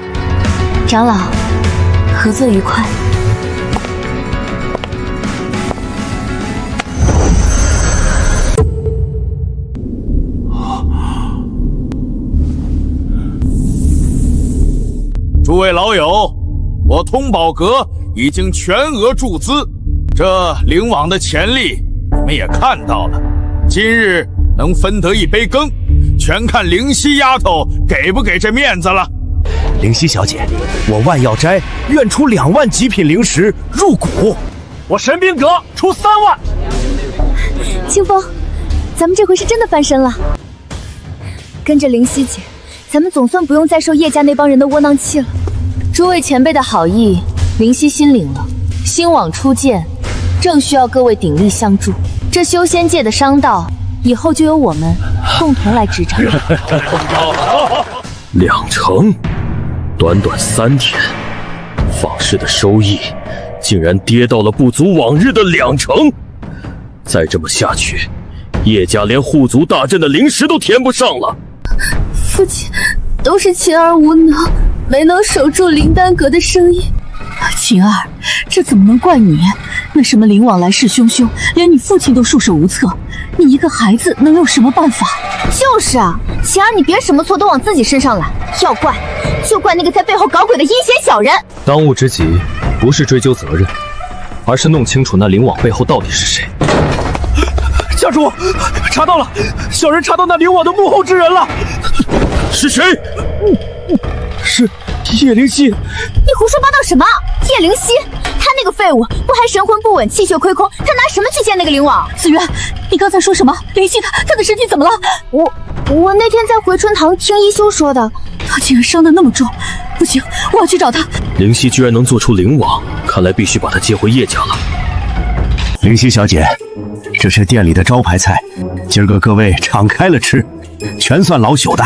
长老，合作愉快。诸位老友，我通宝阁已经全额注资，这灵网的潜力你们也看到了，今日能分得一杯羹，全看灵犀丫头给不给这面子了？灵犀小姐，我万药斋愿出2万极品灵石入股，我神兵阁出3万。清风，咱们这回是真的翻身了。跟着灵犀姐，咱们总算不用再受叶家那帮人的窝囊气了。诸位前辈的好意，灵犀心领了。星网初建，正需要各位鼎力相助。这修仙界的商道，以后就由我们共同来执掌。2成，短短3天，坊市的收益竟然跌到了不足往日的2成。再这么下去，叶家连护族大阵的灵石都填不上了。父亲，都是琴儿无能，没能守住灵丹阁的生意。晴儿，这怎么能怪你？那什么灵网来势汹汹，连你父亲都束手无策，你一个孩子能有什么办法？就是啊，晴儿，你别什么错都往自己身上来，要怪就怪那个在背后搞鬼的阴险小人。当务之急不是追究责任，而是弄清楚那灵网背后到底是谁。家主，查到了，小人查到那灵网的幕后之人了。是谁？是叶灵犀。你胡说八道什么？叶灵犀，他那个废物不还神魂不稳，气血亏空，他拿什么去建那个灵网？子渊，你刚才说什么？灵犀他的身体怎么了？我那天在回春堂听一休说的。他竟然伤得那么重，不行，我要去找他。灵犀居然能做出灵网，看来必须把他接回叶家了。灵犀小姐，这是店里的招牌菜，今儿个各位敞开了吃，全算老朽的。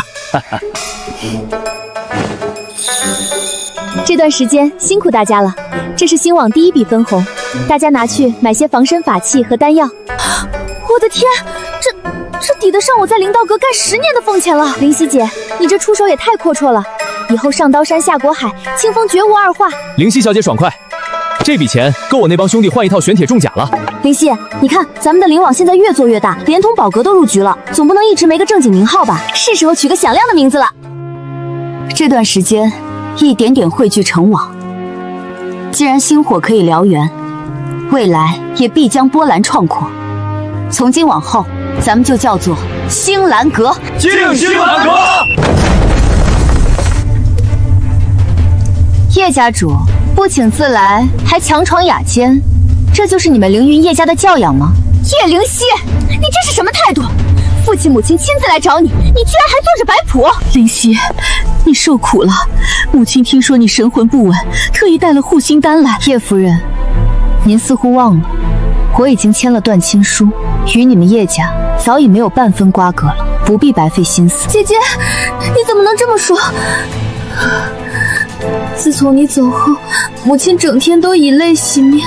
这段时间辛苦大家了，这是星网第1笔分红，大家拿去买些防身法器和丹药。我的天，这抵得上我在灵道阁干10年的俸钱了。灵犀姐，你这出手也太阔绰了，以后上刀山下国海，清风绝无二话。灵犀小姐爽快，这笔钱够我那帮兄弟换一套玄铁重甲了。灵犀，你看咱们的灵网现在越做越大，连同宝阁都入局了，总不能一直没个正经名号吧？是时候取个响亮的名字了。这段时间一点点汇聚成网，既然星火可以燎原，未来也必将波澜壮阔。从今往后，咱们就叫做星兰阁。敬星兰阁。叶家主不请自来，还强闯雅间，这就是你们凌云叶家的教养吗？叶灵犀，你这是什么态度？父亲母亲亲自来找你，你居然还做着摆谱！灵犀，你受苦了。母亲听说你神魂不稳，特意带了护心丹来。叶夫人，您似乎忘了，我已经签了断亲书，与你们叶家早已没有半分瓜葛了，不必白费心思。姐姐，你怎么能这么说？自从你走后，母亲整天都以泪洗面，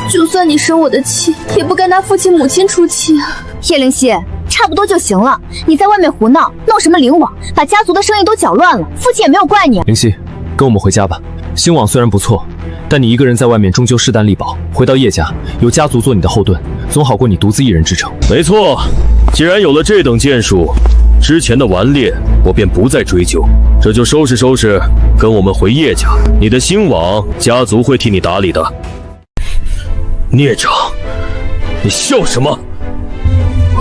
就算你生我的气，也不该拿父亲母亲出气啊。叶灵犀，差不多就行了，你在外面胡闹，弄什么灵网，把家族的生意都搅乱了，父亲也没有怪你。灵犀，跟我们回家吧。星网虽然不错，但你一个人在外面终究势单力薄，回到叶家，有家族做你的后盾，总好过你独自一人支撑。没错，既然有了这等建树，之前的顽劣我便不再追究，这就收拾收拾，跟我们回叶家。你的星网，家族会替你打理的。孽障，你笑什么？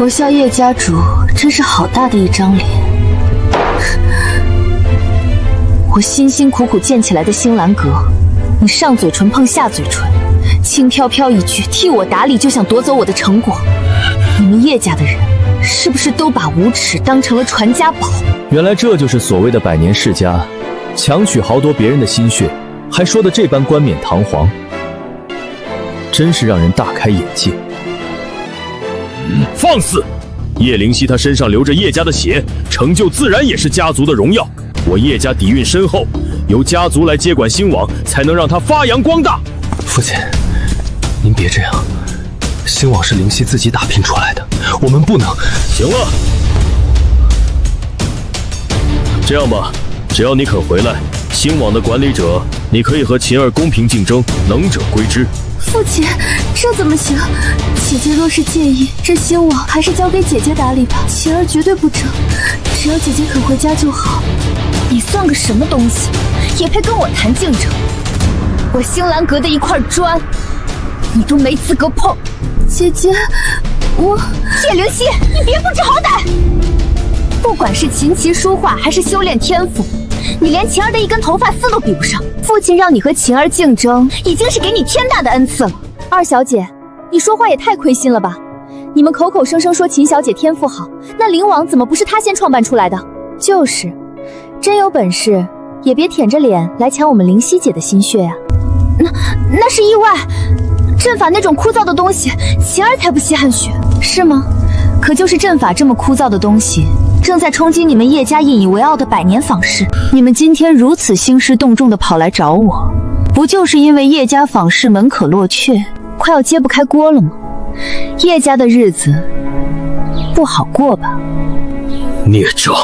我笑叶家主真是好大的一张脸。我辛辛苦苦建起来的星兰阁，你上嘴唇碰下嘴唇，轻飘飘一句替我打理就想夺走我的成果。你们叶家的人是不是都把无耻当成了传家宝？原来这就是所谓的百年世家，强取豪夺别人的心血，还说得这般冠冕堂皇，真是让人大开眼界。放肆！叶灵犀他身上流着叶家的血，成就自然也是家族的荣耀。我叶家底蕴深厚，由家族来接管星网，才能让他发扬光大。父亲，您别这样，星网是灵犀自己打拼出来的，我们不能。行了，这样吧，只要你肯回来，星网的管理者，你可以和秦儿公平竞争，能者归之。父亲，这怎么行？姐姐若是介意，这星网还是交给姐姐打理吧，晴儿绝对不争，只要姐姐肯回家就好。你算个什么东西，也配跟我谈竞争？我星兰阁的一块砖，你都没资格碰。姐姐，我叶灵犀，你别不知好歹！不管是琴棋书画还是修炼天赋，你连晴儿的一根头发丝都比不上。父亲让你和晴儿竞争，已经是给你天大的恩赐了。二小姐，你说话也太亏心了吧？你们口口声声说秦小姐天赋好，那灵网怎么不是她先创办出来的？就是，真有本事也别舔着脸来抢我们灵犀姐的心血啊！那是意外，阵法那种枯燥的东西，晴儿才不稀罕学，是吗？可就是阵法这么枯燥的东西，正在冲击你们叶家引以为傲的百年坊式。你们今天如此兴师动众地跑来找我，不就是因为叶家坊式门可罗雀，快要揭不开锅了吗？叶家的日子不好过吧？孽障，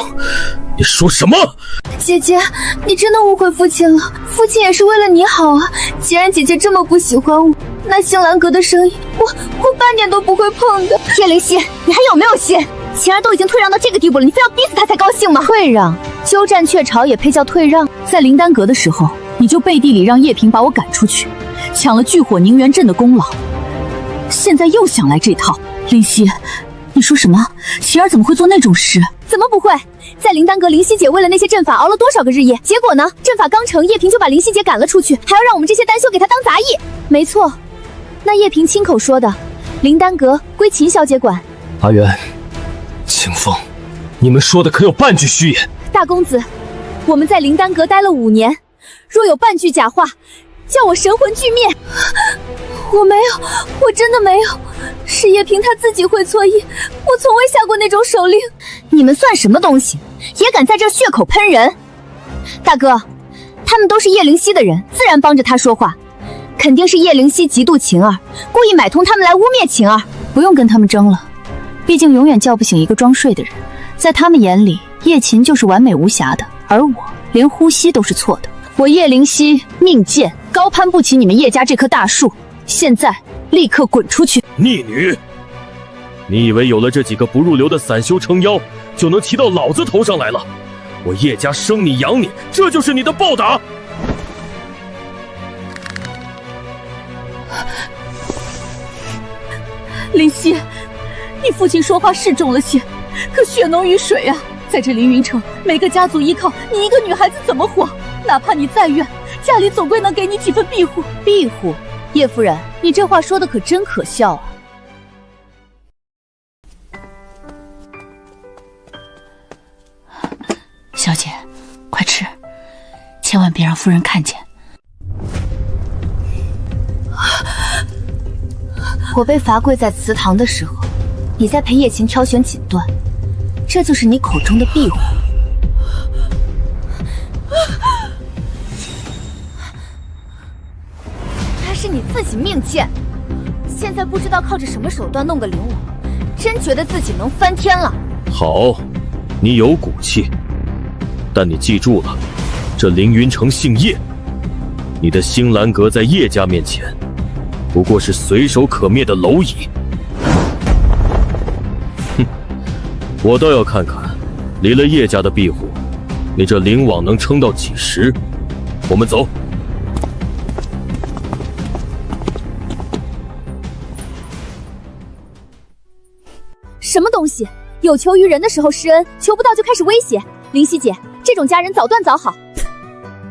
你说什么？姐姐，你真的误会父亲了，父亲也是为了你好啊。既然姐姐这么不喜欢我，那星兰阁的生意，我半点都不会碰的。叶灵犀，你还有没有心？晴儿都已经退让到这个地步了，你非要逼死她才高兴吗？退让？鸠占鹊巢也配叫退让？在灵丹阁的时候，你就背地里让叶萍把我赶出去，抢了聚火凝元阵的功劳，现在又想来这套。灵犀，你说什么？晴儿怎么会做那种事？怎么不会？在灵丹阁，灵犀姐为了那些阵法熬了多少个日夜，结果呢？阵法刚成，叶萍就把灵犀姐赶了出去，还要让我们这些丹修给她当杂役。没错，那叶萍亲口说的，灵丹阁归秦小姐管。阿元，清风，你们说的可有半句虚言？大公子，我们在灵丹阁待了5年，若有半句假话，叫我神魂俱灭。我没有，我真的没有，是叶萍她自己会错意，我从未下过那种手令。你们算什么东西，也敢在这血口喷人？大哥，他们都是叶灵犀的人，自然帮着他说话，肯定是叶灵犀嫉妒晴儿，故意买通他们来污蔑晴儿。不用跟他们争了，毕竟永远叫不醒一个装睡的人。在他们眼里，叶琴就是完美无瑕的，而我连呼吸都是错的。我叶灵犀命贱，高攀不起你们叶家这棵大树。现在立刻滚出去！逆女，你以为有了这几个不入流的散修撑腰，就能骑到老子头上来了？我叶家生你养你，这就是你的报答！灵犀，你父亲说话是重了些，可血浓于水啊！在这凌云城，每个家族依靠你一个女孩子怎么活？哪怕你再怨，家里总归能给你几分庇护。庇护？叶夫人，你这话说的可真可笑啊！小姐，快吃，千万别让夫人看见。我被罚跪在祠堂的时候，你在陪叶琴挑选锦缎，这就是你口中的庇护。是你自己命贱，现在不知道靠着什么手段弄个灵网，真觉得自己能翻天了。好，你有骨气，但你记住了，这凌云城姓叶，你的星兰阁在叶家面前，不过是随手可灭的蝼蚁。哼，我倒要看看，离了叶家的庇护，你这灵网能撑到几时？我们走。什么东西？有求于人的时候施恩，求不到就开始威胁。灵犀姐，这种家人早断早好。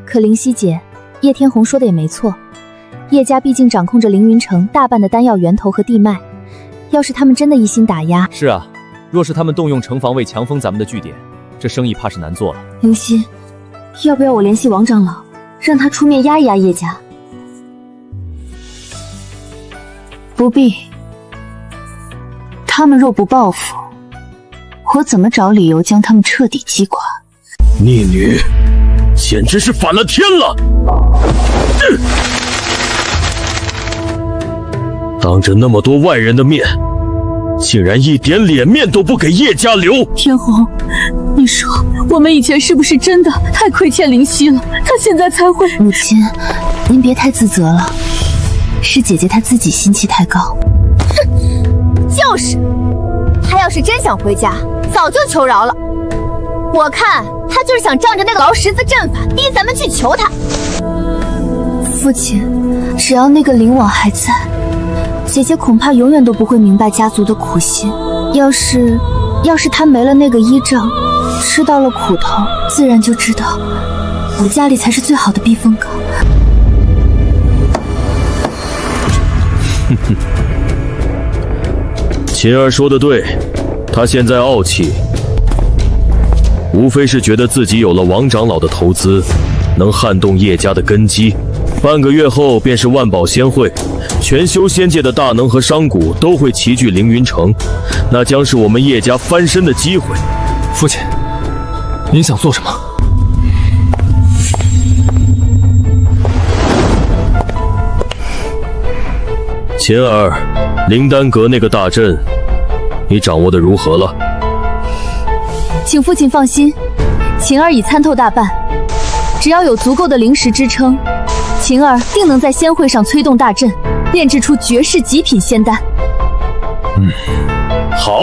可灵犀姐，叶天红说的也没错，叶家毕竟掌控着凌云城大半的丹药源头和地脉，要是他们真的一心打压……是啊，若是他们动用城防卫强封咱们的据点，这生意怕是难做了。灵犀，要不要我联系王长老，让他出面压一压叶家？不必。他们若不报复，我怎么找理由将他们彻底击垮？逆女，简直是反了天了！当着那么多外人的面，竟然一点脸面都不给叶家留！天红，你说我们以前是不是真的太亏欠灵犀了？她现在才会……母亲，您别太自责了，是姐姐她自己心气太高。就是，他要是真想回家，早就求饶了。我看他就是想仗着那个劳什子阵法，逼咱们去求他。父亲，只要那个灵网还在，姐姐恐怕永远都不会明白家族的苦心。要是他没了那个依仗，吃到了苦头，自然就知道我家里才是最好的避风港。哼哼，秦儿说的对，他现在傲气，无非是觉得自己有了王长老的投资，能撼动叶家的根基。半个月后便是万宝仙会，全修仙界的大能和商贾都会齐聚凌云城，那将是我们叶家翻身的机会。父亲，您想做什么？秦儿，灵丹阁那个大阵，你掌握的如何了？请父亲放心，晴儿已参透大半，只要有足够的灵石支撑，晴儿定能在仙会上催动大阵，炼制出绝世极品仙丹。好，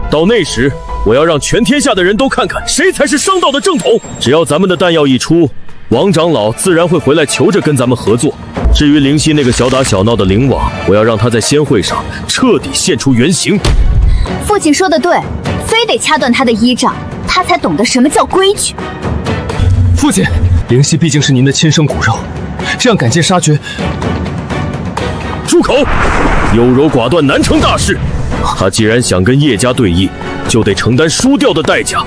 到那时我要让全天下的人都看看谁才是商道的正统。只要咱们的弹药一出，王长老自然会回来求着跟咱们合作。至于灵犀那个小打小闹的灵网，我要让他在仙会上彻底现出原形。父亲说的对，非得掐断他的衣掌，他才懂得什么叫规矩。父亲，灵犀毕竟是您的亲生骨肉，这样赶尽杀绝。住口！优柔寡断难成大事。他既然想跟叶家对弈，就得承担输掉的代价。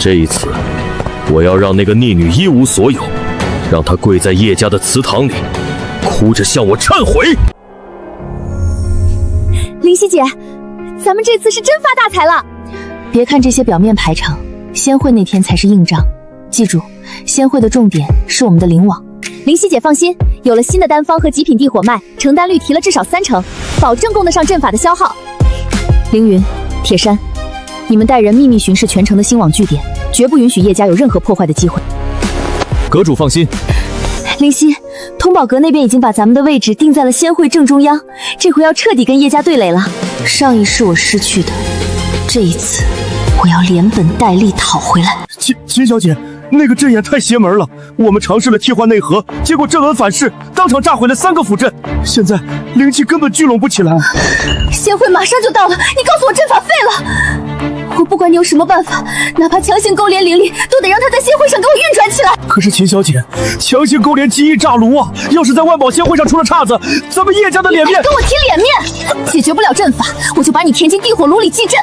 这一次，我要让那个逆女一无所有，让她跪在叶家的祠堂里，哭着向我忏悔。灵犀姐，咱们这次是真发大财了。别看这些表面排场，仙会那天才是硬仗。记住，仙会的重点是我们的灵网。灵犀姐放心，有了新的丹方和极品地火脉，承丹率提了至少30%，保证供得上阵法的消耗。凌云、铁山，你们带人秘密巡视全城的星网据点，绝不允许叶家有任何破坏的机会。阁主放心。灵犀，通宝阁那边已经把咱们的位置定在了仙会正中央，这回要彻底跟叶家对垒了。上一世我失去的，这一次我要连本带利讨回来。秦小姐，那个阵眼太邪门了，我们尝试了替换内核，结果正恩反噬，当场炸毁了3个辅阵，现在灵气根本聚拢不起来。仙会马上就到了，你告诉我阵法废了，我不管你有什么办法，哪怕强行勾连灵力，都得让他在仙会上给我运转起来。可是秦小姐，强行勾连极易炸炉啊！要是在万宝仙会上出了岔子，咱们叶家的脸面……跟我提脸面！解决不了阵法，我就把你填进地火炉里祭阵。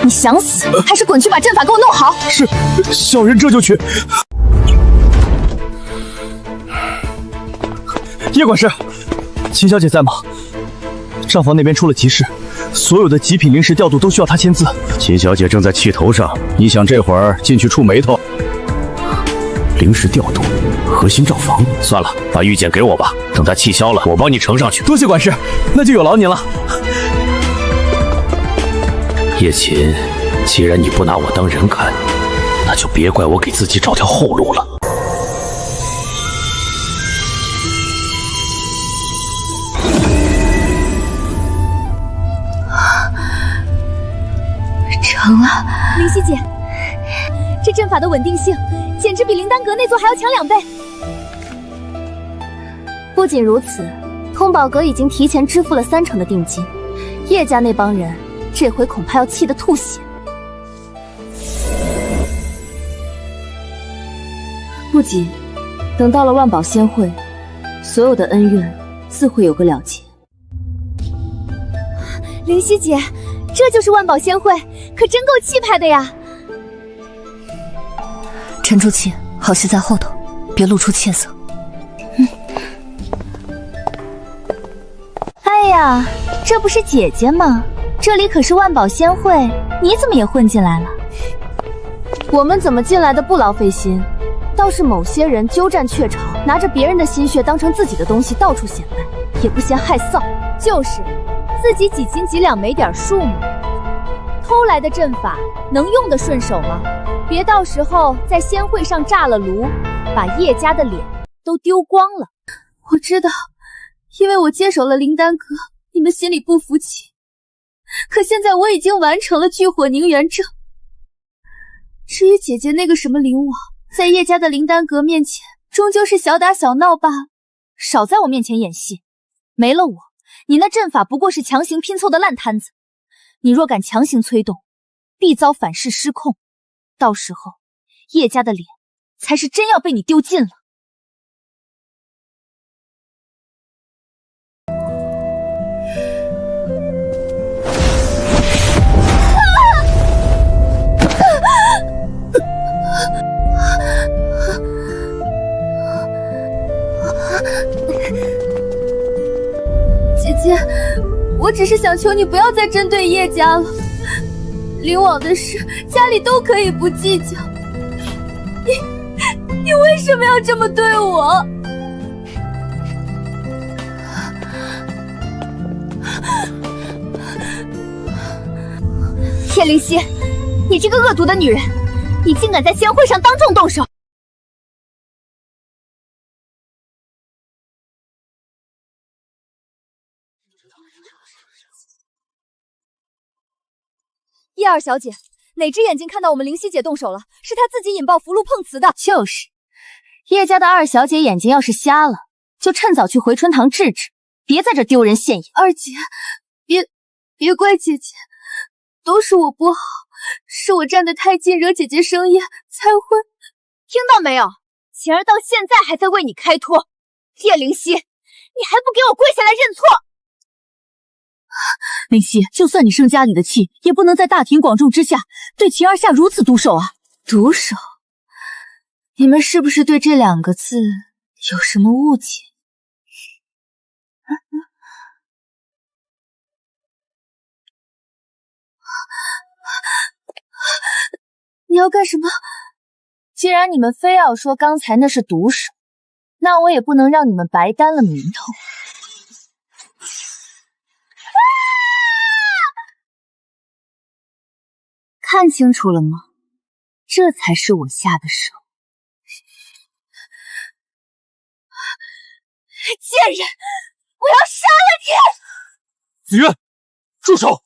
你想死，还是滚去把阵法给我弄好？是，小人这就去。叶管事，秦小姐在吗？账房那边出了急事，所有的极品灵石调度都需要她签字。秦小姐正在气头上，你想这会儿进去触眉头？灵石调度，核心账房，算了，把玉简给我吧，等她气消了，我帮你呈上去。多谢管事，那就有劳您了。叶琴，既然你不拿我当人看，那就别怪我给自己找条后路了。成了，灵犀姐，这阵法的稳定性简直比灵丹阁那座还要强2倍。不仅如此，通宝阁已经提前支付了30%的定金，叶家那帮人这回恐怕要气得吐血。不急，等到了万宝仙会，所有的恩怨自会有个了结。灵犀姐，这就是万宝仙会，可真够气派的呀！沉住气，好戏在后头，别露出怯色。哎呀，这不是姐姐吗？这里可是万宝仙会，你怎么也混进来了？我们怎么进来的不劳费心，倒是某些人鸠占鹊巢，拿着别人的心血当成自己的东西到处显摆，也不嫌害臊。就是，自己几斤几两没点数吗？偷来的阵法能用得顺手吗？别到时候在仙会上炸了炉，把叶家的脸都丢光了。我知道，因为我接手了灵丹阁，你们心里不服气。可现在我已经完成了聚火凝元阵。至于姐姐那个什么灵网，在叶家的灵丹阁面前，终究是小打小闹罢了。少在我面前演戏，没了我，你那阵法不过是强行拼凑的烂摊子。你若敢强行催动，必遭反噬失控，到时候叶家的脸才是真要被你丢尽了。姐姐，我只是想求你不要再针对叶家了。灵网的事，家里都可以不计较。你为什么要这么对我？叶灵犀，你这个恶毒的女人，你竟敢在仙会上当众动手！叶二小姐，哪只眼睛看到我们灵犀姐动手了？是她自己引爆符箓碰瓷的。就是，叶家的二小姐眼睛要是瞎了，就趁早去回春堂治治，别在这丢人现眼。二姐，别怪姐姐，都是我不好，是我站得太近，惹姐姐生厌，才会。听到没有？晴儿到现在还在为你开脱。叶灵犀，你还不给我跪下来认错！灵犀，就算你生家里的气，也不能在大庭广众之下对晴儿下如此毒手啊！毒手？你们是不是对这2个字有什么误解？你要干什么？既然你们非要说刚才那是毒手，那我也不能让你们白担了名头。看清楚了吗？这才是我下的手。贱人，我要杀了你！紫渊，住手！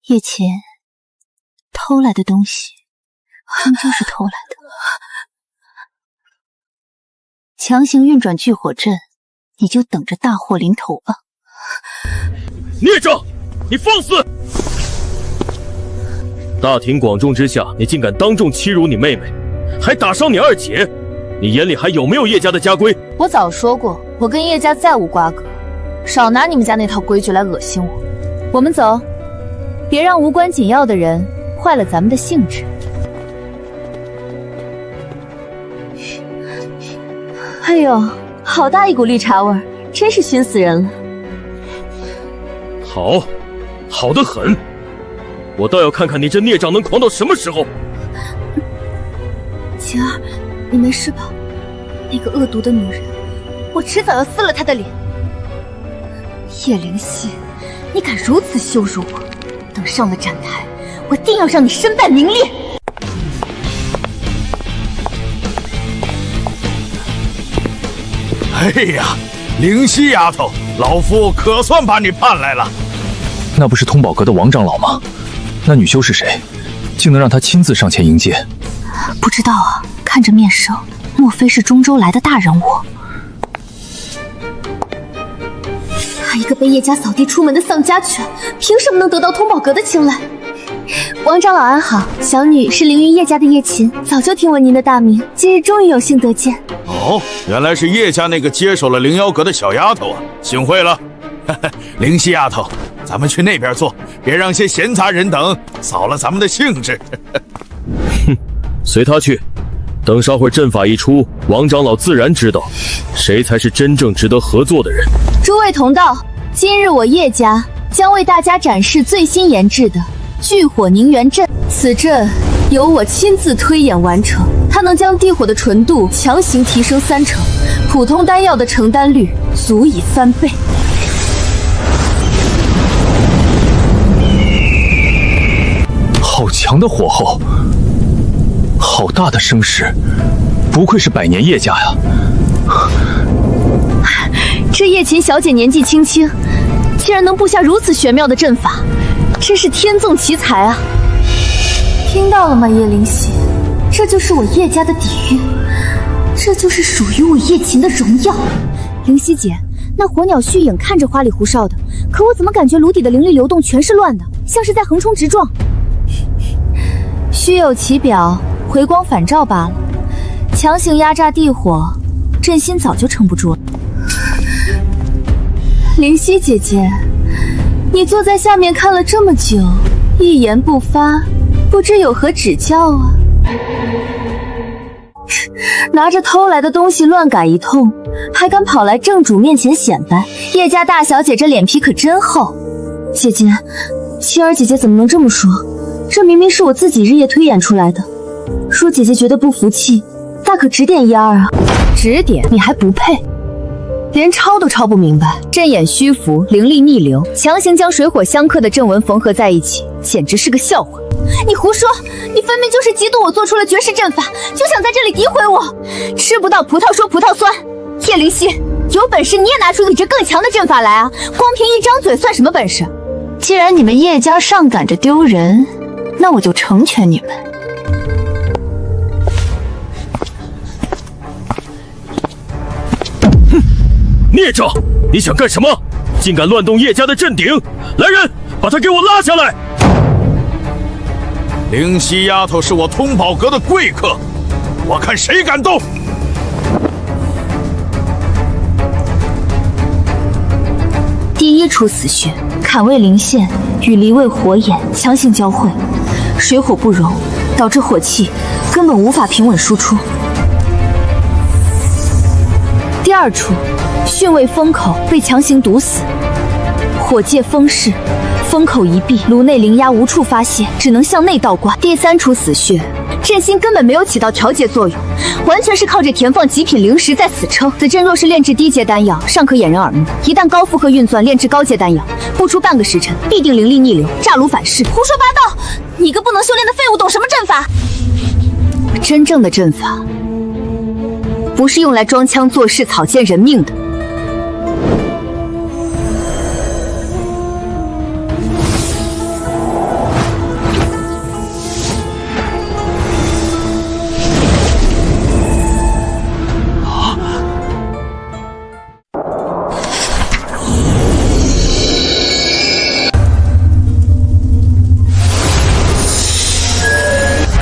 叶晴，偷来的东西终究是偷来的。强行运转聚火阵，你就等着大祸临头吧。孽障，你放肆！大庭广众之下，你竟敢当众欺辱你妹妹，还打伤你二姐，你眼里还有没有叶家的家规？我早说过，我跟叶家再无瓜葛，少拿你们家那套规矩来恶心我。我们走，别让无关紧要的人坏了咱们的兴致。哎呦，好大一股绿茶味儿，真是熏死人了。好，好得很。我倒要看看你这孽障能狂到什么时候。晴儿，你没事吧？那个恶毒的女人，我迟早要撕了她的脸。叶灵犀，你敢如此羞辱我，等上了展台，我定要让你身败名裂。哎呀，灵犀丫头，老夫可算把你盼来了。那不是通宝阁的王长老吗？那女修是谁？竟能让他亲自上前迎接？不知道啊，看着面生，莫非是中州来的大人物？他一个被叶家扫地出门的丧家犬，凭什么能得到通宝阁的青睐？王长老安好，小女是凌云叶家的叶琴，早就听闻您的大名，今日终于有幸得见。哦，原来是叶家那个接手了灵妖阁的小丫头啊，幸会了。灵犀丫头，咱们去那边坐，别让些闲杂人等扫了咱们的兴致。哼，随他去。等稍会儿阵法一出，王长老自然知道谁才是真正值得合作的人。诸位同道，今日我叶家将为大家展示最新研制的聚火凝元阵。此阵由我亲自推演完成，它能将地火的纯度强行提升3成，普通丹药的承丹率足以翻倍。好强的火候，好大的声势，不愧是100年叶家呀！这叶琴小姐年纪轻轻，竟然能布下如此玄妙的阵法，真是天纵奇才啊！听到了吗，叶灵犀？这就是我叶家的底蕴，这就是属于我叶琴的荣耀。灵犀姐，那火鸟虚影看着花里胡哨的，可我怎么感觉炉底的灵力流动全是乱的，像是在横冲直撞？虚有其表，回光返照罢了。强行压榨地火，朕心早就撑不住了。灵犀姐姐，你坐在下面看了这么久，一言不发，不知有何指教啊？拿着偷来的东西乱赶一通，还敢跑来正主面前显摆，叶家大小姐这脸皮可真厚。姐姐，青儿姐姐怎么能这么说？这明明是我自己日夜推演出来的。若姐姐觉得不服气，大可指点一二啊。指点你还不配，连抄都抄不明白。阵眼虚浮，灵力逆流，强行将水火相克的阵纹缝合在一起，简直是个笑话。你胡说！你分明就是嫉妒我做出了绝世阵法，就想在这里诋毁我。吃不到葡萄说葡萄酸。叶灵犀，有本事你也拿出比这更强的阵法来啊！光凭一张嘴算什么本事？既然你们叶家上赶着丢人，那我就成全你们。哼！孽障！你想干什么？竟敢乱动叶家的阵顶！来人，把他给我拉下来！灵犀丫头是我通宝阁的贵客，我看谁敢动！第一出死穴，坎位灵线与离位火眼强行交汇，水火不容，导致火气根本无法平稳输出。第二出，巽位风口被强行堵死，火借风势，风口一闭，炉内灵压无处发泄，只能向内倒灌。第三出死穴，阵心根本没有起到调节作用，完全是靠着填放极品灵石在死撑。此阵若是炼制低阶丹药，尚可掩人耳目；一旦高负荷运算炼制高阶丹药，不出半个时辰，必定灵力逆流，炸炉反噬。胡说八道！你个不能修炼的废物，懂什么阵法？真正的阵法，不是用来装腔作势、草菅人命的。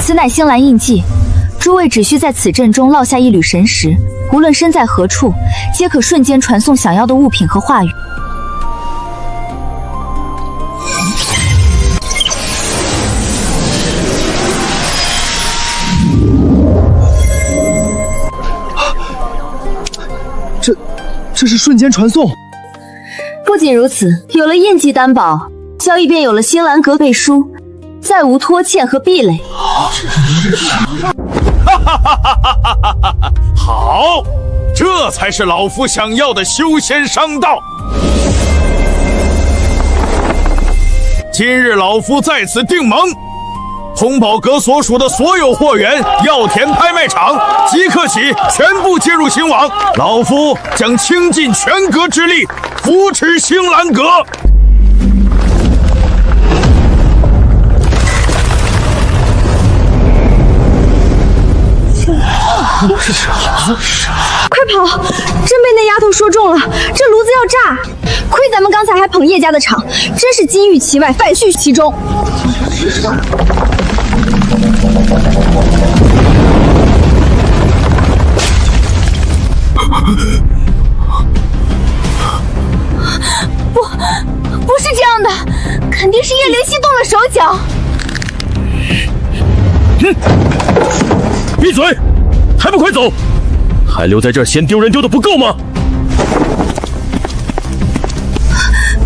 此乃星蓝印记，诸位只需在此阵中烙下一缕神石，无论身在何处，皆可瞬间传送想要的物品和话语。这是瞬间传送。不仅如此，有了印记担保，交易便有了星蓝阁背书，再无拖欠和壁垒。好，这才是老夫想要的修仙商道。今日老夫在此定盟，通宝阁所属的所有货源、药田拍卖场即刻起全部接入星网，老夫将倾尽全阁之力扶持星蓝阁。快跑！真被那丫头说中了，这炉子要炸！亏咱们刚才还捧叶家的场，真是金玉其外，败絮其中。不是这样的，肯定是叶灵犀动了手脚。闭嘴！还不快走！还留在这儿嫌丢人丢的不够吗？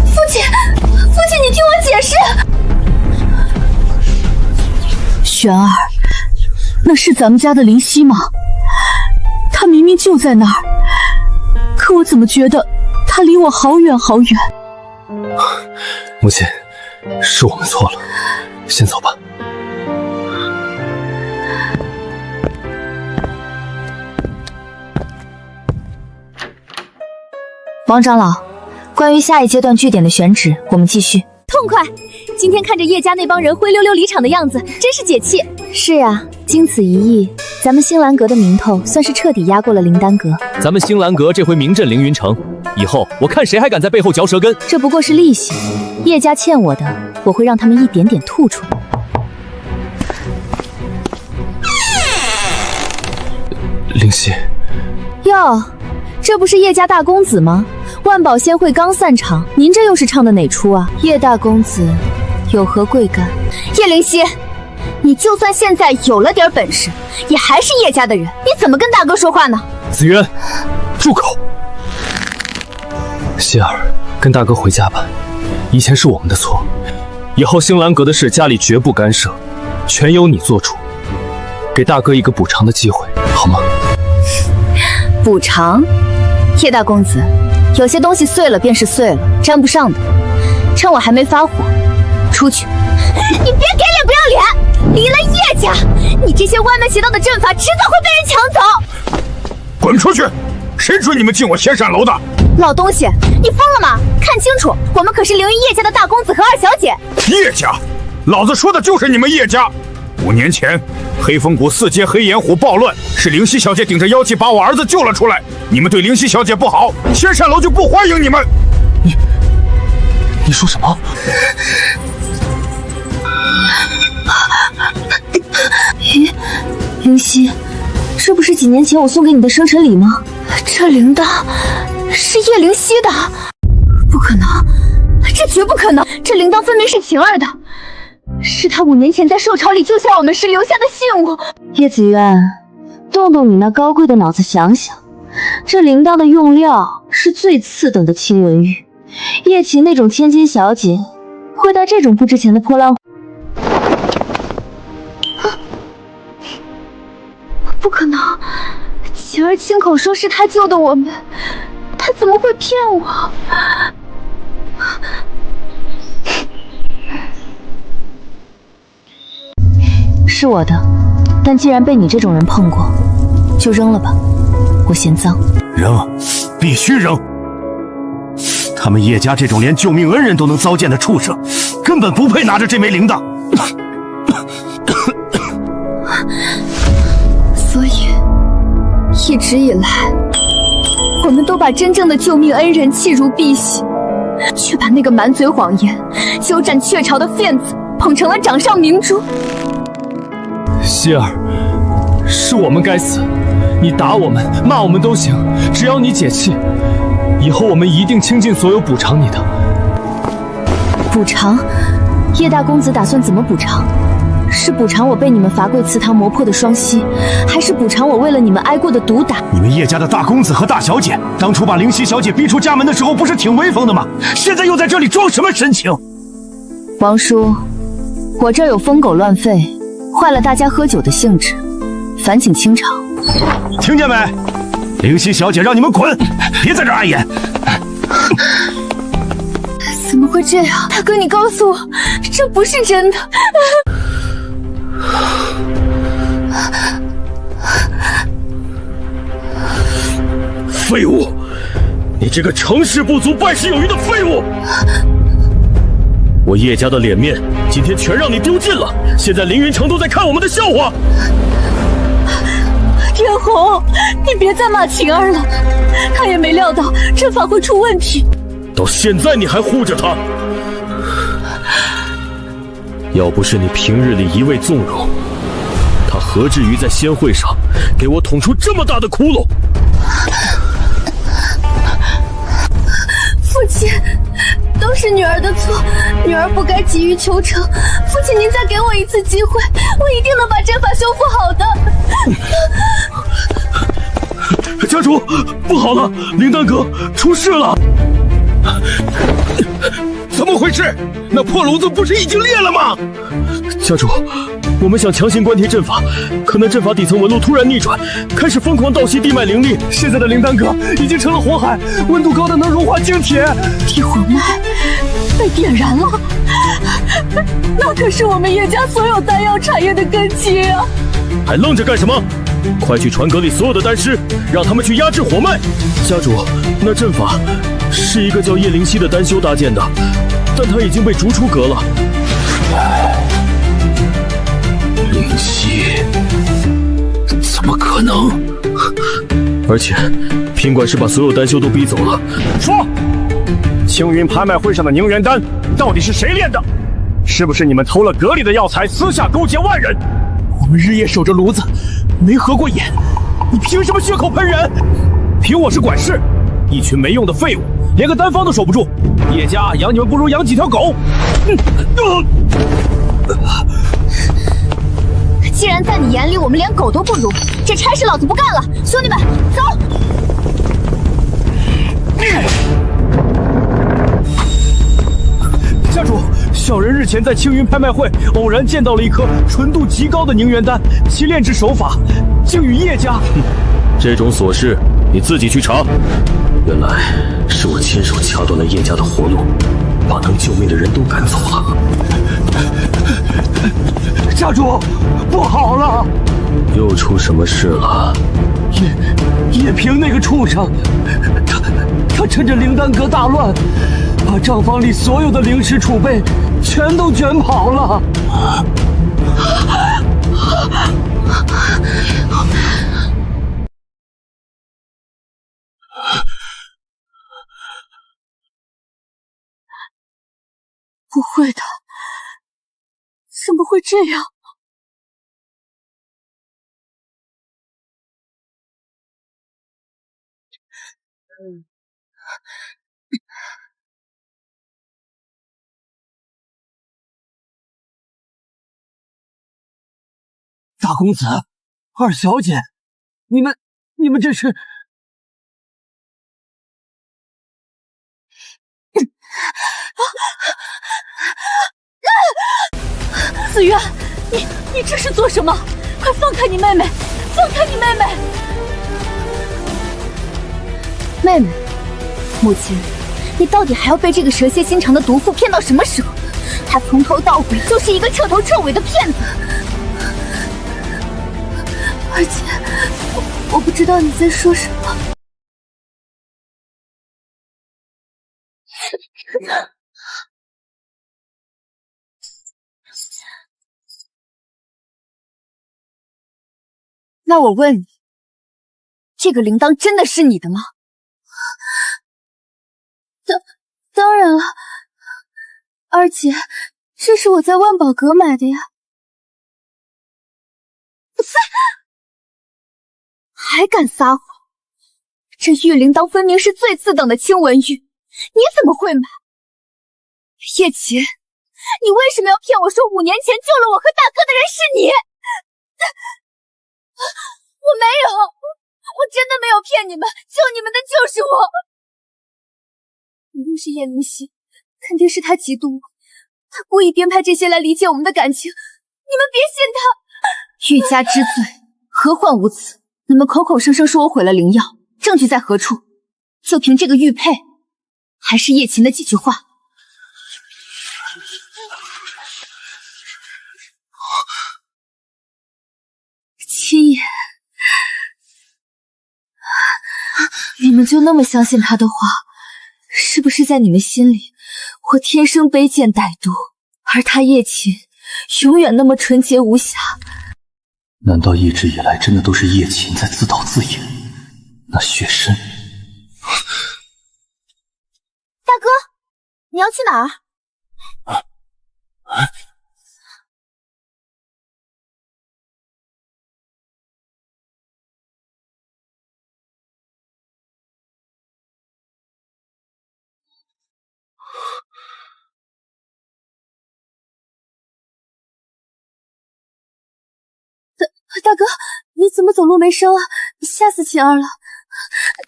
父亲，你听我解释。玄儿，那是咱们家的灵犀吗？他明明就在那儿，可我怎么觉得他离我好远好远？母亲，是我们错了，先走吧。王长老，关于下一阶段据点的选址，我们继续。痛快！今天看着叶家那帮人灰溜溜离场的样子，真是解气。是啊，经此一役，咱们星兰阁的名头算是彻底压过了灵丹阁。咱们星兰阁这回名震凌云城，以后我看谁还敢在背后嚼舌根。这不过是利息，叶家欠我的，我会让他们一点点吐出来。灵犀，哟，这不是叶家大公子吗？万宝仙会刚散场，您这又是唱的哪出啊？叶大公子有何贵干？叶灵犀，你就算现在有了点本事，也还是叶家的人，你怎么跟大哥说话呢？紫渊，住口！希儿，跟大哥回家吧。以前是我们的错，以后星兰阁的事家里绝不干涉，全由你做主。给大哥一个补偿的机会，好吗？补偿？叶大公子，有些东西碎了便是碎了，沾不上的。趁我还没发火，出去！你别给脸不要脸！离了叶家，你这些歪门邪道的阵法迟早会被人抢走。滚出去！谁准你们进我仙山楼的？老东西，你疯了吗？看清楚，我们可是凌云叶家的大公子和二小姐。叶家，老子说的就是你们叶家。5年前，黑风谷4阶黑岩虎暴乱，是灵犀小姐顶着妖气把我儿子救了出来。你们对灵犀小姐不好，仙山楼就不欢迎你们。你说什么？咦，灵犀，这不是几年前我送给你的生辰礼吗？这铃铛是叶灵犀的，不可能，这绝不可能！这铃铛分明是晴儿的，是他5年前在兽巢里救下我们时留下的信物。叶子渊，动动你那高贵的脑子想想，这铃铛的用料是最次等的青纹玉，叶晴那种千金小姐会带这种不值钱的破烂？不可能，晴儿亲口说是他救的我们，他怎么会骗我？是我的，但既然被你这种人碰过，就扔了吧，我嫌脏。扔，必须扔！他们叶家这种连救命恩人都能糟践的畜生，根本不配拿着这枚铃铛。所以，一直以来，我们都把真正的救命恩人弃如敝屣，却把那个满嘴谎言、鸠占鹊巢的骗子捧成了掌上明珠。希儿，是我们该死，你打我们、骂我们都行，只要你解气，以后我们一定倾尽所有补偿你的。补偿？叶大公子打算怎么补偿？是补偿我被你们罚跪祠堂磨破的双膝，还是补偿我为了你们挨过的毒打？你们叶家的大公子和大小姐，当初把灵犀小姐逼出家门的时候，不是挺威风的吗？现在又在这里装什么神情？王叔，我这儿有疯狗乱吠，坏了大家喝酒的兴致，烦请清场。听见没？灵犀小姐让你们滚，别在这儿碍眼。怎么会这样？大哥，你告诉我，这不是真的。废物！你这个成事不足败事有余的废物！我叶家的脸面今天全让你丢尽了，现在凌云城都在看我们的笑话。天红，你别再骂晴儿了，他也没料到阵法会出问题。到现在你还护着他，要不是你平日里一味纵容，他何至于在仙会上给我捅出这么大的窟窿？父亲，都是女儿的错，女儿不该急于求成。父亲，您再给我一次机会，我一定能把阵法修复好的。家主，不好了，灵丹阁出事了！怎么回事？那破炉子不是已经裂了吗？家主，我们想强行关贴阵法，可那阵法底层纹路突然逆转，开始疯狂盗袭地脉灵力。现在的灵丹阁已经成了火海，温度高的能融化精铁。地火脉被点燃了，那可是我们叶家所有丹药产业的根基啊！还愣着干什么？快去传阁里所有的丹师，让他们去压制火脉。家主，那阵法是一个叫叶灵犀的丹修搭建的，但他已经被逐出阁了。灵犀，怎么可能？而且，品管师把所有丹修都逼走了。说，青云拍卖会上的凝元丹到底是谁炼的？是不是你们偷了阁里的药材，私下勾结外人？我们日夜守着炉子，没合过眼，你凭什么血口喷人？凭我是管事，一群没用的废物，连个丹方都守不住。叶家养你们不如养几条狗。既然在你眼里我们连狗都不如，这差事老子不干了！兄弟们，走！家主，小人日前在青云拍卖会偶然见到了一颗纯度极高的凝元丹，其炼制手法竟与叶家……这种琐事你自己去查。原来是我亲手掐断了叶家的活路，把能救命的人都赶走了。家主，不好了！又出什么事了？叶平那个畜生，他趁着灵丹阁大乱，把账房里所有的灵石储备全都卷跑了。不会的，怎么会这样？大公子，二小姐，你们这是？子渊，你这是做什么？快放开你妹妹！放开你妹妹！妹妹，母亲，你到底还要被这个蛇蝎心肠的毒妇骗到什么时候？她从头到尾就是一个彻头彻尾的骗子。而且，我不知道你在说什么。那我问你，这个铃铛真的是你的吗？当然了，二姐，这是我在万宝阁买的呀。还敢撒谎！这玉铃铛分明是最次等的青纹玉，你怎么会买？叶琴，你为什么要骗我说5年前救了我和大哥的人是你？我没有，我真的没有骗你们，救你们的就是我。一定是叶灵犀，肯定是他嫉妒我，他故意编排这些来离间我们的感情。你们别信他。欲加之罪，何患无辞？你们口口声声说我毁了灵药，证据在何处？就凭这个玉佩，还是叶琴的几句话？七爷，你们就那么相信他的话？是不是在你们心里，我天生卑贱歹毒，而他叶琴永远那么纯洁无瑕？难道一直以来真的都是叶琴在自导自演？那血深，大哥，你要去哪儿？大哥，你怎么走路没声啊？吓死晴儿了！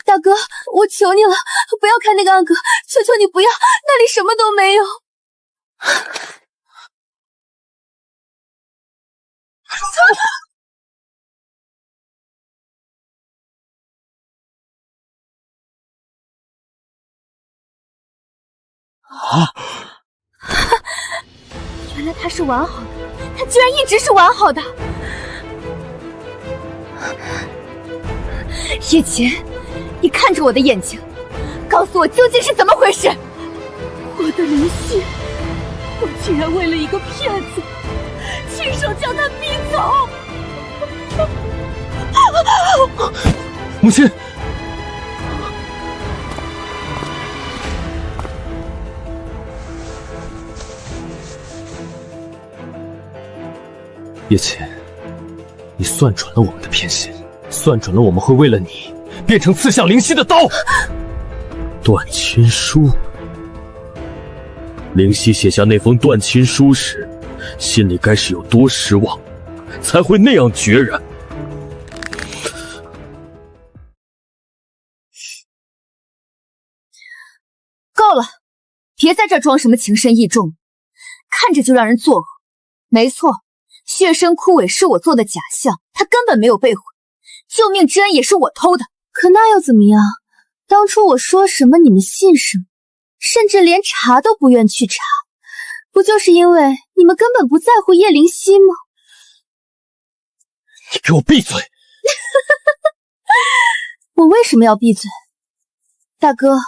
大哥，我求你了，不要看那个暗格，求求你不要，那里什么都没有。原来他是完好的，他居然一直是完好的。叶琴，你看着我的眼睛，告诉我究竟是怎么回事！我的灵犀，我竟然为了一个骗子，亲手将他逼走！母亲。叶琴，你算准了我们的偏心，算准了我们会为了你变成刺向灵犀的刀。断亲书，灵犀写下那封断亲书时，心里该是有多失望，才会那样决然。够了，别在这装什么情深意重，看着就让人作呕。没错，血身枯萎是我做的假象，他根本没有被毁，救命之恩也是我偷的。可那又怎么样？当初我说什么你们信什么，甚至连查都不愿去查，不就是因为你们根本不在乎叶灵犀吗？你给我闭嘴！我为什么要闭嘴？大哥，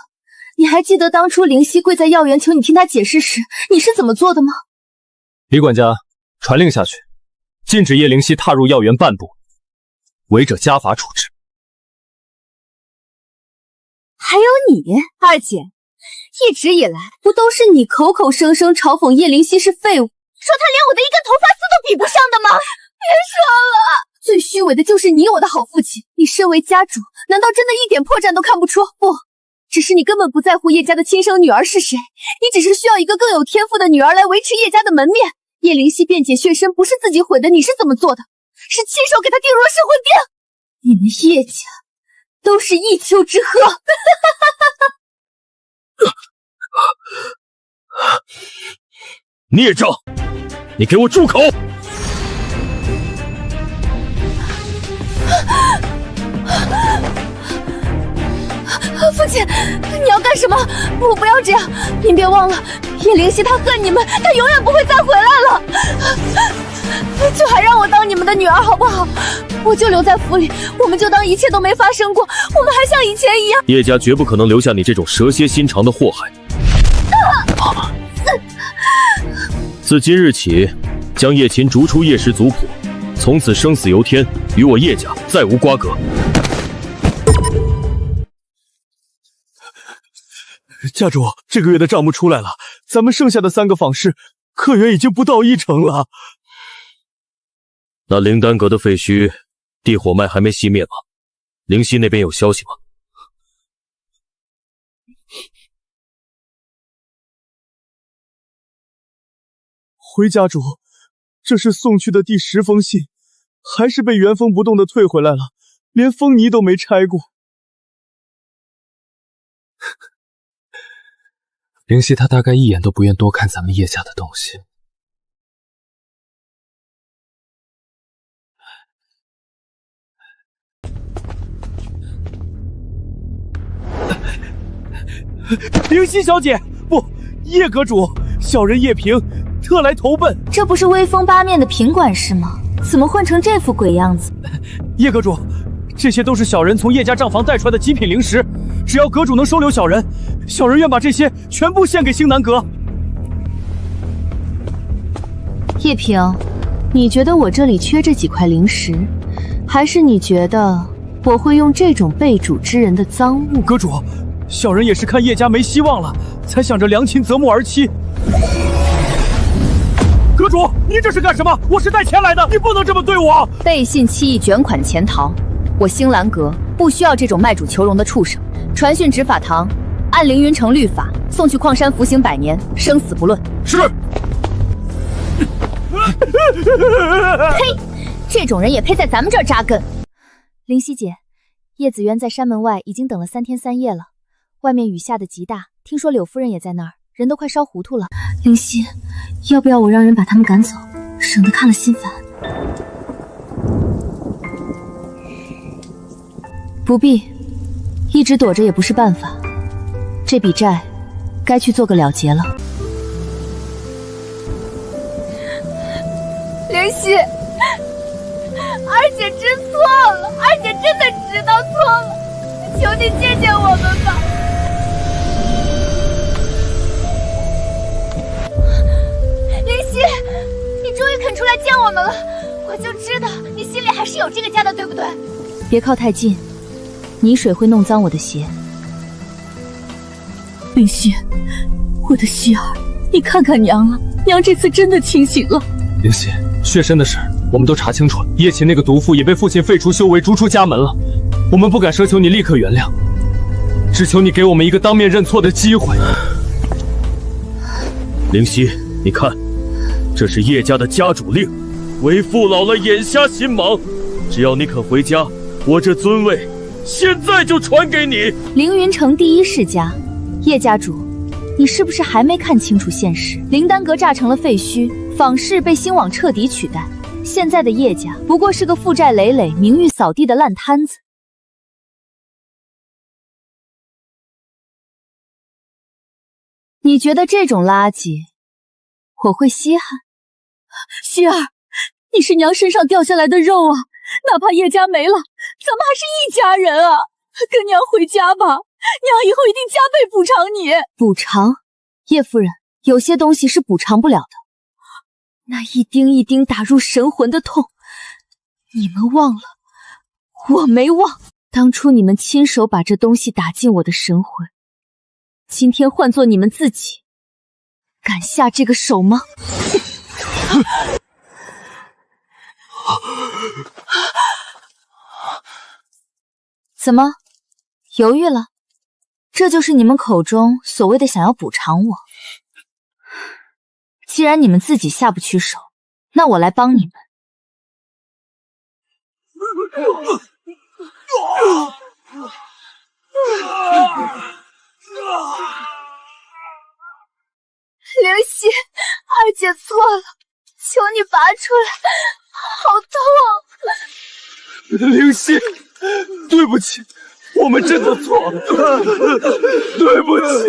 你还记得当初灵犀跪在药园求你听他解释时，你是怎么做的吗？李管家，传令下去，禁止叶灵犀踏入药园半步，违者家法处置。还有你，二姐，一直以来不都是你口口声声嘲讽叶灵犀是废物，说她连我的一根头发丝都比不上的吗？别说了，最虚伪的就是你，我的好父亲。你身为家主，难道真的一点破绽都看不出？不，只是你根本不在乎叶家的亲生女儿是谁，你只是需要一个更有天赋的女儿来维持叶家的门面。叶灵犀辩解血身不是自己毁的，你是怎么做的？是亲手给她定入了噬魂殿。你们叶家都是一丘之貉。孽障，你给我住口！父亲，你要干什么？不要这样！您别忘了，叶灵犀她恨你们，她永远不会再回来了。就还让我当你们的女儿好不好？我就留在府里，我们就当一切都没发生过，我们还像以前一样。叶家绝不可能留下你这种蛇蝎心肠的祸害。自今日起，将叶琴逐出叶氏族谱，从此生死由天，与我叶家再无瓜葛。家主，这个月的账目出来了，咱们剩下的3个坊市客源已经不到1成了。那灵丹阁的废墟地火脉还没熄灭吗？灵犀那边有消息吗？回家主，这是送去的第10封信，还是被原封不动的退回来了，连封泥都没拆过。灵犀他大概一眼都不愿多看咱们叶家的东西。灵犀小姐，不，叶阁主，小人叶平特来投奔。这不是威风八面的平管事吗？怎么混成这副鬼样子？叶阁主，这些都是小人从叶家账房带出来的极品灵石，只要阁主能收留小人，小人愿把这些全部献给星南阁。叶平，你觉得我这里缺这几块灵石，还是你觉得我会用这种背主之人的赃物？阁主，小人也是看叶家没希望了，才想着良禽择木而栖。阁主，您这是干什么？我是带钱来的，你不能这么对我！背信弃义，卷款潜逃。我星兰阁不需要这种卖主求荣的畜生。传讯执法堂，按凌云城律法送去矿山服刑100年，生死不论。是。呸！这种人也配在咱们这儿扎根？灵犀姐，叶子渊在山门外已经等了3天3夜了，外面雨下的极大，听说柳夫人也在那儿，人都快烧糊涂了。灵犀，要不要我让人把他们赶走，省得看了心烦？不必，一直躲着也不是办法。这笔债，该去做个了结了。灵犀，二姐知错了，二姐真的知道错了，求你见见我们吧。灵犀，你终于肯出来见我们了，我就知道你心里还是有这个家的，对不对？别靠太近，泥水会弄脏我的鞋。灵溪，我的希儿，你看看娘啊，娘这次真的清醒了。灵溪，血参的事我们都查清楚了，叶琴那个毒妇也被父亲废除修为，逐出家门了。我们不敢奢求你立刻原谅，只求你给我们一个当面认错的机会。灵溪，你看，这是叶家的家主令，为父老了眼瞎心盲，只要你肯回家，我这尊位现在就传给你。凌云城第一世家，叶家主，你是不是还没看清楚现实？灵丹阁炸成了废墟，坊市被星网彻底取代，现在的叶家不过是个负债累累、名誉扫地的烂摊子。你觉得这种垃圾我会稀罕？希儿，你是娘身上掉下来的肉啊，哪怕叶家没了，咱们还是一家人啊！跟娘回家吧，娘以后一定加倍补偿你。补偿？叶夫人，有些东西是补偿不了的。那一丁一丁打入神魂的痛，你们忘了，我没忘。当初你们亲手把这东西打进我的神魂，今天换作你们自己，敢下这个手吗？怎么，犹豫了？这就是你们口中所谓的想要补偿我。既然你们自己下不去手，那我来帮你们。灵溪，二姐错了，求你拔出来，好痛！灵溪，对不起，我们真的错了，对不起。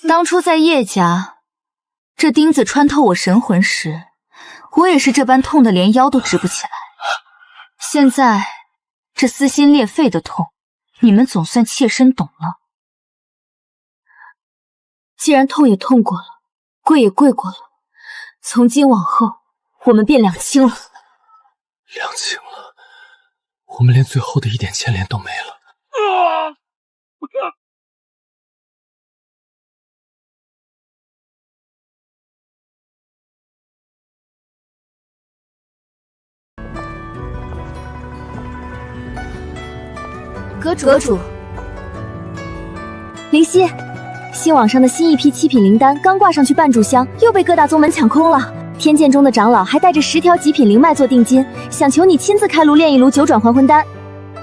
当初在叶家，这钉子穿透我神魂时，我也是这般痛得连腰都直不起来。现在这撕心裂肺的痛，你们总算切身懂了。既然痛也痛过了，跪也跪过了，从今往后，我们便两清了。两清了？我们连最后的一点牵连都没了。阁主，灵溪，新网上的新一批7品灵丹刚挂上去半炷香，又被各大宗门抢空了。天剑中的长老还带着10条极品灵脉做定金，想求你亲自开炉炼一炉9转还魂丹。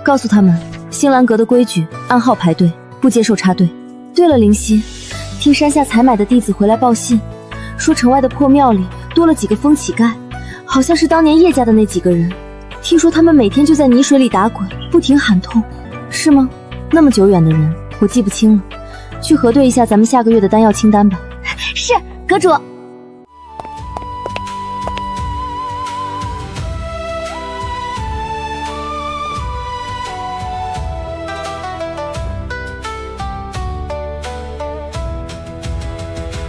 告诉他们，星兰阁的规矩，按号排队，不接受插队。对了，灵溪，听山下采买的弟子回来报信，说城外的破庙里多了几个疯乞丐，好像是当年叶家的那几个人。听说他们每天就在泥水里打滚，不停喊痛，是吗？那么久远的人，我记不清了。去核对一下咱们下个月的丹药清单吧。是，阁主。